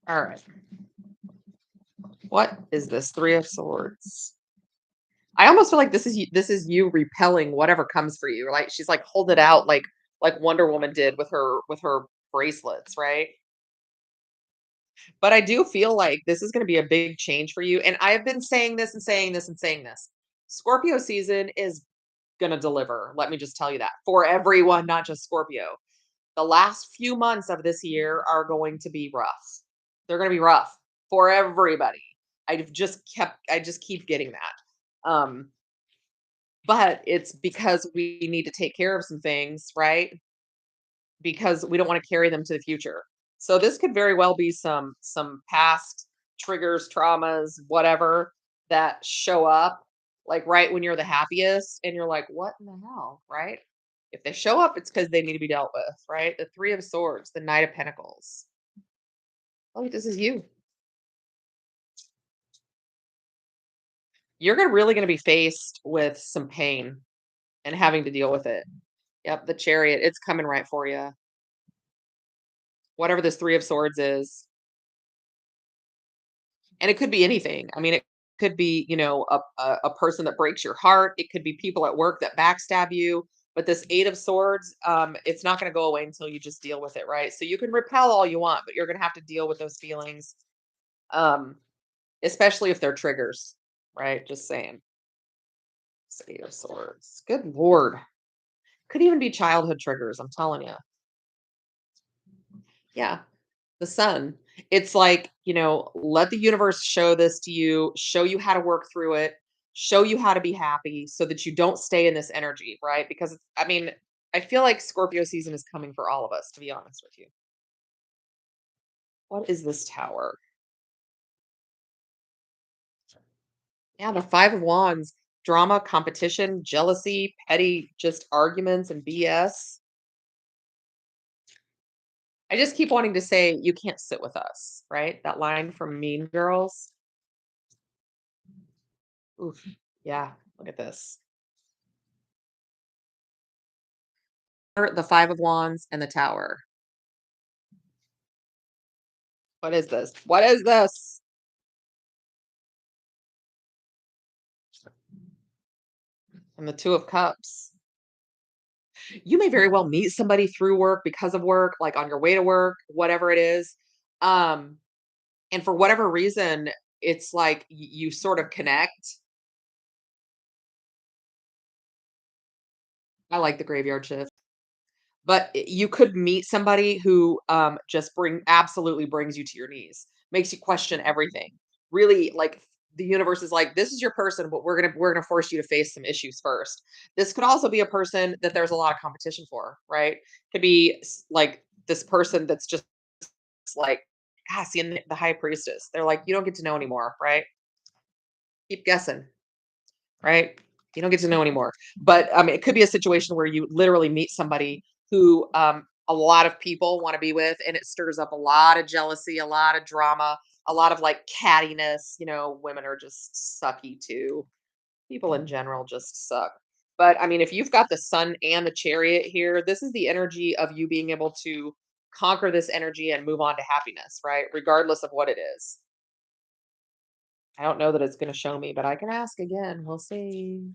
All right. What is this? 3 of Swords. I almost feel like this is you repelling whatever comes for you. Like she's like hold it out like Wonder Woman did with her bracelets, right? But I do feel like this is going to be a big change for you. And I've been saying this and saying this and saying this. Scorpio season is going to deliver. Let me just tell you that for everyone, not just Scorpio. The last few months of this year are going to be rough. They're going to be rough for everybody. I just keep getting that. But it's because we need to take care of some things, right? Because we don't want to carry them to the future. So this could very well be some past triggers, traumas, whatever that show up like right when you're the happiest and you're like, what in the hell? Right? If they show up, it's because they need to be dealt with, right? The 3 of Swords, the Knight of Pentacles. Oh, this is you. You're really gonna be faced with some pain and having to deal with it. Yep, the Chariot, it's coming right for you. Whatever this 3 of Swords is. And it could be anything. I mean, it could be, a person that breaks your heart. It could be people at work that backstab you. But this 8 of Swords, it's not going to go away until you just deal with it, right? So you can repel all you want, but you're going to have to deal with those feelings, um, especially if they're triggers, right? Just saying. This 8 of Swords. Good Lord. Could even be childhood triggers. I'm telling you. Yeah. The Sun. It's like, let the universe show this to you, show you how to work through it, show you how to be happy so that you don't stay in this energy, right? Because I mean, I feel like Scorpio season is coming for all of us, to be honest with you. What is this Tower? Yeah, the 5 of Wands, drama, competition, jealousy, petty just arguments and BS. I just keep wanting to say you can't sit with us, right? That line from Mean Girls. Oof. Yeah, look at this. The 5 of Wands and the Tower. What is this? What is this? And the 2 of Cups. You may very well meet somebody through work, because of work, like on your way to work, whatever it is. Um, and for whatever reason, it's like you sort of connect. I like the graveyard shift. But you could meet somebody who just absolutely brings you to your knees, makes you question everything. Really, like the universe is like, this is your person, but we're gonna force you to face some issues first. This could also be a person that there's a lot of competition for, right? Could be like this person that's just like, seeing the high priestess. They're like, you don't get to know anymore, right? Keep guessing, right? You don't get to know anymore. But it could be a situation where you literally meet somebody who a lot of people want to be with, and it stirs up a lot of jealousy, a lot of drama, a lot of like cattiness. Women are just sucky too. People in general just suck. But if you've got the sun and the chariot here, this is the energy of you being able to conquer this energy and move on to happiness, right? Regardless of what it is. I don't know that it's going to show me, but I can ask again. We'll see.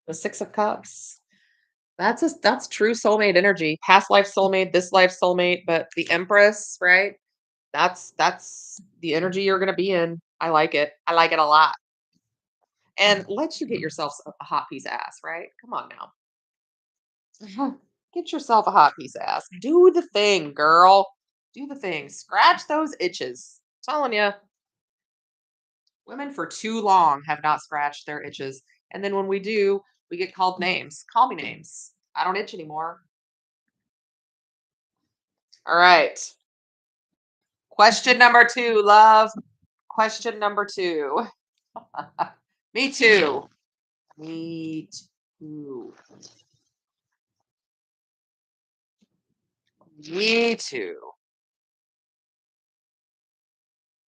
The 6 of Cups. That's true soulmate energy. Past life soulmate, this life soulmate, but the Empress, right? That's the energy you're going to be in. I like it. I like it a lot. And let you get yourself a hot piece of ass, right? Come on now. Get yourself a hot piece of ass. Do the thing, girl. Do the thing. Scratch those itches. Telling you, women for too long have not scratched their itches. And then when we do, we get called names. Call me names. I don't itch anymore. All right. Question number 2, love. Question number 2. Me too. Me too. Me too.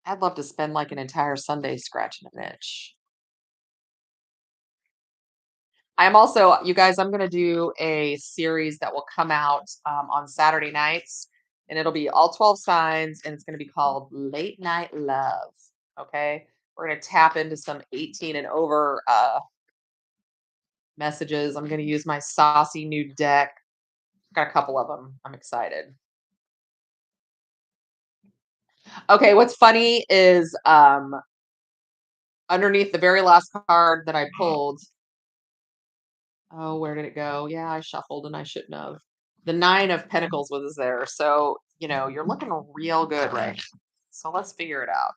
I'd love to spend like an entire Sunday scratching an itch. I'm also, you guys, I'm going to do a series that will come out on Saturday nights, and it'll be all 12 signs, and it's going to be called Late Night Love. Okay. We're going to tap into some 18 and over messages. I'm going to use my saucy new deck. Got a couple of them. I'm excited. Okay. What's funny is underneath the very last card that I pulled. Oh, where did it go? Yeah, I shuffled and I shouldn't have. The 9 of Pentacles was there. So, you're looking real good, right? So let's figure it out.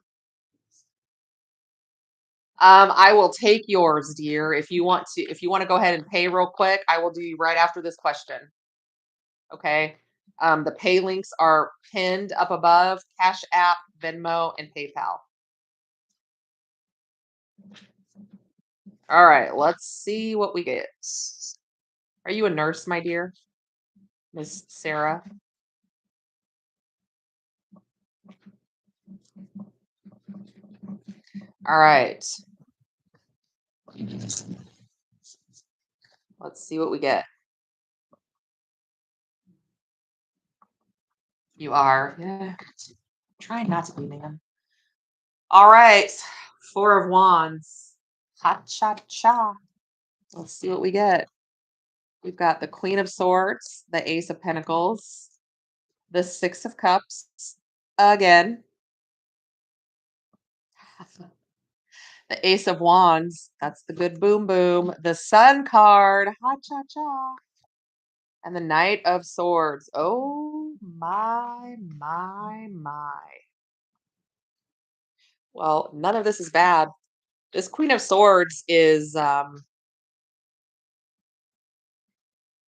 I will take yours, dear. If you want to go ahead and pay real quick, I will do you right after this question. Okay. The pay links are pinned up above: Cash App, Venmo, and PayPal. All right, let's see what we get. Are you a nurse, my dear? Miss Sarah? All right. Let's see what we get. You are. Yeah. Trying not to be, man. All right. 4 of Wands. Ha cha cha. Let's see what we get. We've got the Queen of Swords, the Ace of Pentacles, the 6 of Cups again, the Ace of Wands. That's the good boom boom. The Sun card. Ha cha cha. And the Knight of Swords. Oh my, my, my. Well, none of this is bad. This Queen of Swords is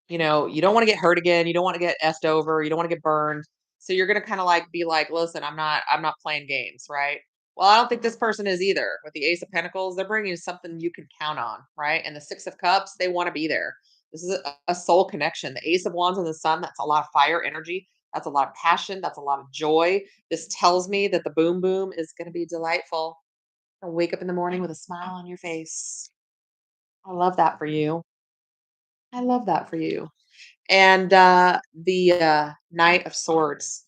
you don't want to get hurt again. You don't want to get effed over. You don't want to get burned. So you're going to kind of like be like, listen, I'm not playing games, right? Well, I don't think this person is either. With the Ace of Pentacles, they're bringing you something you can count on, right? And the 6 of Cups, they want to be there. This is a soul connection. The Ace of Wands and the Sun, that's a lot of fire energy. That's a lot of passion. That's a lot of joy. This tells me that the boom boom is going to be delightful. I'll wake up in the morning with a smile on your face. I love that for you. I love that for you. And the Knight of Swords.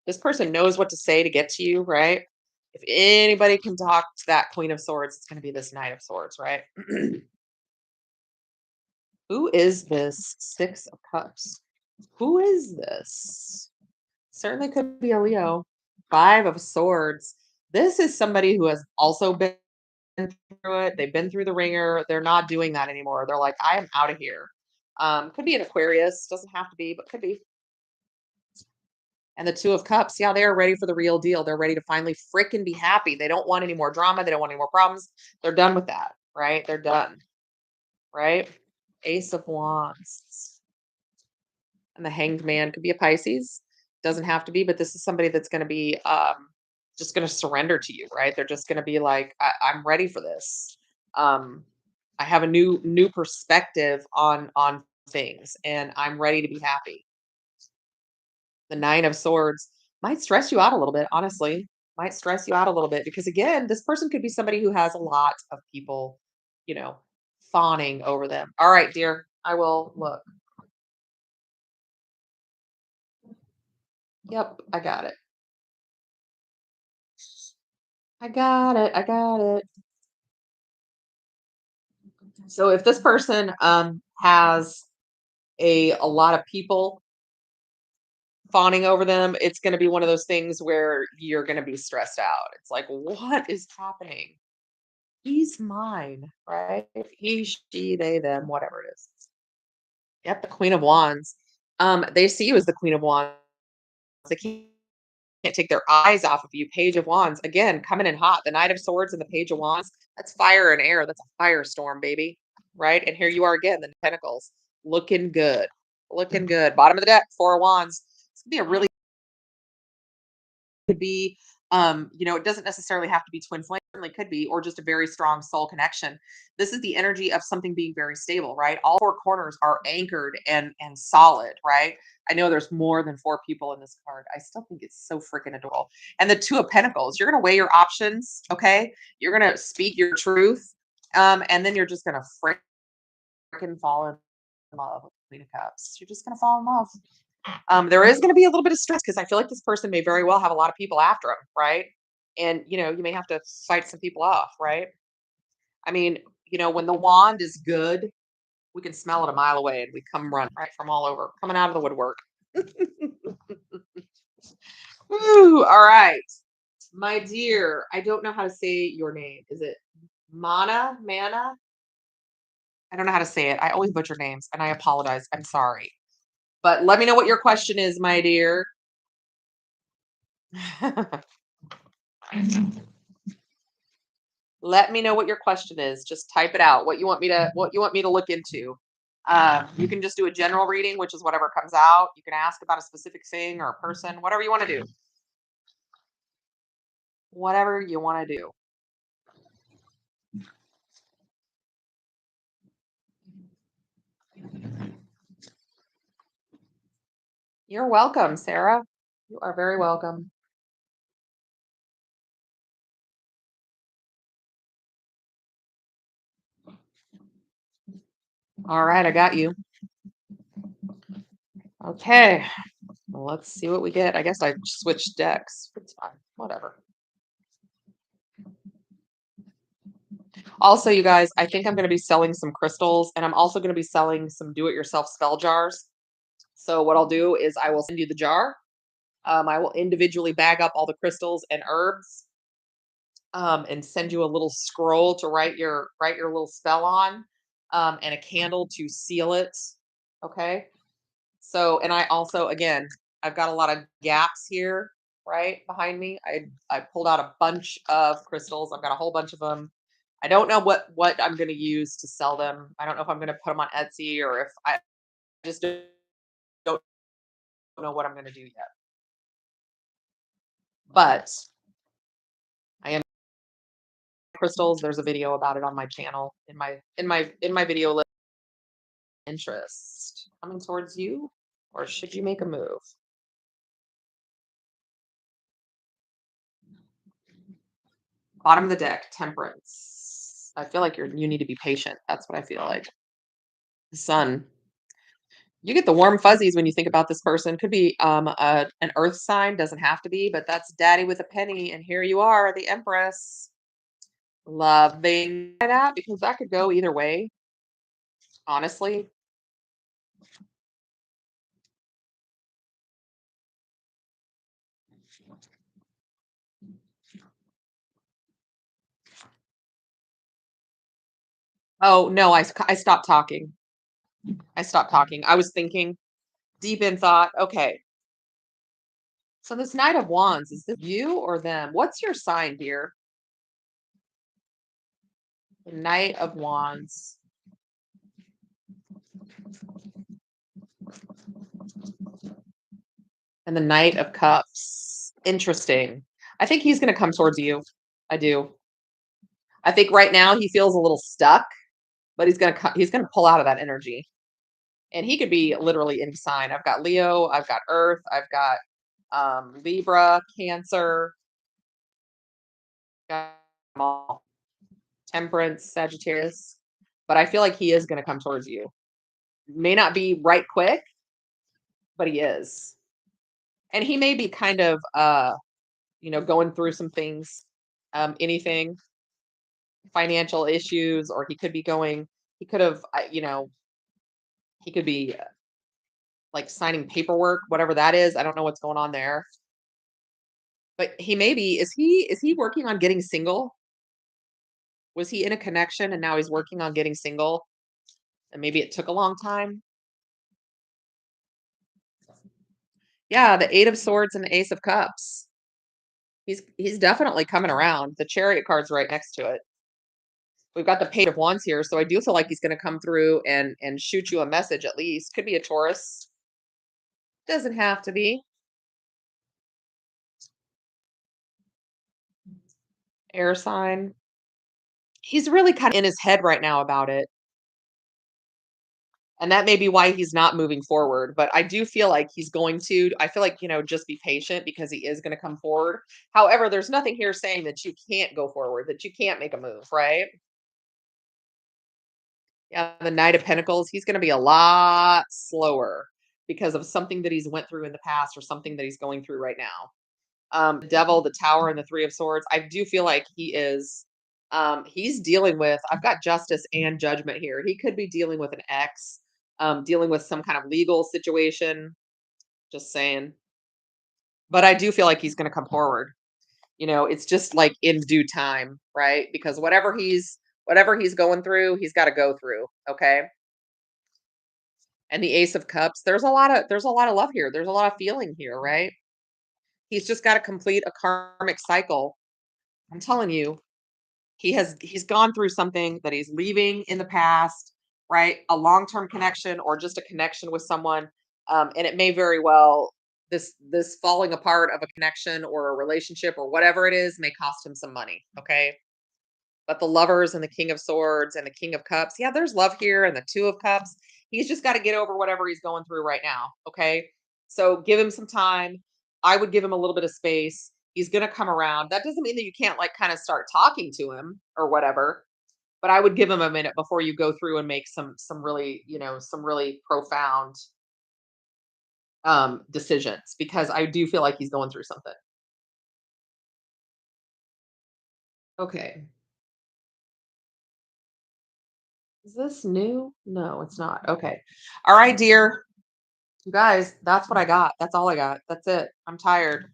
This person knows what to say to get to you, right? If anybody can talk to that Queen of Swords, it's going to be this Knight of Swords, right? Who is this 6 of Cups? Who is this? Certainly could be a Leo. 5 of Swords. This is somebody who has also been through it. They've been through the ringer. They're not doing that anymore. They're like, I am out of here. Could be an Aquarius. Doesn't have to be, but could be. And the 2 of Cups, yeah, they're ready for the real deal. They're ready to finally freaking be happy. They don't want any more drama. They don't want any more problems. They're done with that, right? They're done, right? Ace of Wands. And the Hanged Man could be a Pisces. Doesn't have to be, but this is somebody that's going to be just going to surrender to you, right? They're just going to be like, I'm ready for this. Um, I have a new perspective on things, and I'm ready to be happy. The Nine of Swords might stress you out a little bit, honestly. Might stress you out a little bit because again, this person could be somebody who has a lot of people, you know, fawning over them. All right, dear, I will look. Yep, I got it. I got it. I got it. So if this person has a lot of people fawning over them, it's going to be one of those things where you're going to be stressed out. It's like, what is happening? He's mine, right? He, she, they, them, whatever it is. Yep, the Queen of Wands. They see you as the Queen of Wands. They can't take their eyes off of you. Page of Wands, again, coming in hot. The Knight of Swords and the Page of Wands. That's fire and air. That's a firestorm, baby. Right? And here you are again, the Pentacles, looking good, looking good. Bottom of the deck, Four of Wands. It's gonna be a really could be it doesn't necessarily have to be twin flame, certainly could be, or just a very strong soul connection. This is the energy of something being very stable, right? All four corners are anchored and solid, right? I know there's more than four people in this card. I still think it's so freaking adorable. And the Two of Pentacles, you're gonna weigh your options, okay? You're gonna speak your truth, and then you're just gonna freaking fall in love with the Queen of Cups. You're just gonna fall in love. There is going to be a little bit of stress because I feel like this person may very well have a lot of people after him, right? And you may have to fight some people off, right? I mean, when the wand is good, we can smell it a mile away, and we come run right from all over, coming out of the woodwork. Woo, all right, my dear. I don't know how to say your name. Is it Mana? I don't know how to say it. I always butcher names, and I apologize. I'm sorry. But let me know what your question is, my dear. Let me know what your question is. Just type it out. What you want me to look into. You can just do a general reading, which is whatever comes out. You can ask about a specific thing or a person, whatever you want to do. Whatever you want to do. You're welcome, Sarah. You are very welcome. All right, I got you. Okay. Well, let's see what we get. I guess I switched decks. It's fine. Whatever. Also, you guys, I think I'm going to be selling some crystals, and I'm also going to be selling some do-it-yourself spell jars. So what I'll do is I will send you the jar. I will individually bag up all the crystals and herbs, and send you a little scroll to write your little spell on, and a candle to seal it. Okay. So, and I also, again, I've got a lot of gaps here, right behind me. I pulled out a bunch of crystals. I've got a whole bunch of them. I don't know what I'm going to use to sell them. I don't know if I'm going to put them on Etsy, or if I just don't know what I'm going to do yet. But I am crystals. There's a video about it on my channel in my video list. Interest coming towards you, or should you make a move? Bottom of the deck, Temperance. I feel like you need to be patient. That's what I feel like. Sun. You get the warm fuzzies when you think about this person. Could be an earth sign, doesn't have to be, but that's daddy with a penny. And here you are, the Empress. Loving that, because that could go either way, honestly. Oh, no, I stopped talking. I stopped talking. I was thinking, deep in thought. Okay. So this Knight of Wands, is this you or them? What's your sign here? The Knight of Wands. And the Knight of Cups. Interesting. I think he's going to come towards you. I do. I think right now he feels a little stuck, but he's going to pull out of that energy. And he could be literally any sign. I've got Leo, I've got Earth, I've got Libra, Cancer, got 'em all. Temperance, Sagittarius. But I feel like he is going to come towards you. May not be right quick, but he is. And he may be kind of going through some things, anything, financial issues, or he could have, he could be like signing paperwork, whatever that is. I don't know what's going on there, but he may be. Is he working on getting single? Was he in a connection and now he's working on getting single? And maybe it took a long time. Yeah, the Eight of Swords and the Ace of Cups. He's definitely coming around. The Chariot card's right next to it. We've got the Page of Wands here, so I do feel like he's going to come through and shoot you a message at least. Could be a Taurus. Doesn't have to be. Air sign. He's really kind of in his head right now about it. And that may be why he's not moving forward. But I do feel like he's going to. I feel like, just be patient because he is going to come forward. However, there's nothing here saying that you can't go forward, that you can't make a move, right? Yeah, the Knight of Pentacles, he's going to be a lot slower because of something that he's went through in the past or something that he's going through right now. The Devil, the Tower, and the Three of Swords. I do feel like he's dealing with, I've got Justice and Judgment here. He could be dealing with an ex, dealing with some kind of legal situation. Just saying. But I do feel like he's going to come forward. It's just like in due time, right? Because whatever he's going through, he's got to go through. Okay. And the Ace of Cups, there's a lot of love here. There's a lot of feeling here, right? He's just got to complete a karmic cycle. I'm telling you, he's gone through something that he's leaving in the past, right? A long-term connection or just a connection with someone. And it may very well, this falling apart of a connection or a relationship or whatever it is, may cost him some money. Okay. But the Lovers and the King of Swords and the King of Cups, yeah, there's love here, and the Two of Cups. He's just got to get over whatever he's going through right now. Okay. So give him some time. I would give him a little bit of space. He's going to come around. That doesn't mean that you can't like kind of start talking to him or whatever, but I would give him a minute before you go through and make some really, some really profound decisions, because I do feel like he's going through something. Okay. Is this new? No, it's not. Okay. All right, dear. You guys, that's what I got. That's all I got. That's it. I'm tired.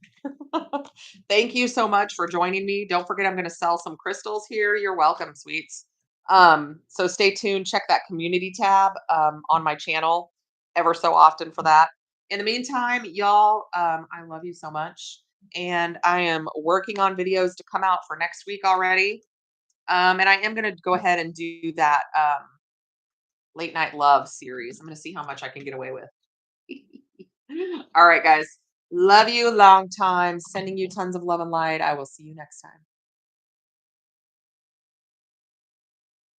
Thank you so much for joining me. Don't forget, I'm going to sell some crystals here. You're welcome, sweets. So stay tuned. Check that community tab on my channel ever so often for that. In the meantime, y'all, I love you so much. And I am working on videos to come out for next week already. And I am going to go ahead and do that late night love series. I'm going to see how much I can get away with. All right, guys. Love you long time. Sending you tons of love and light. I will see you next time.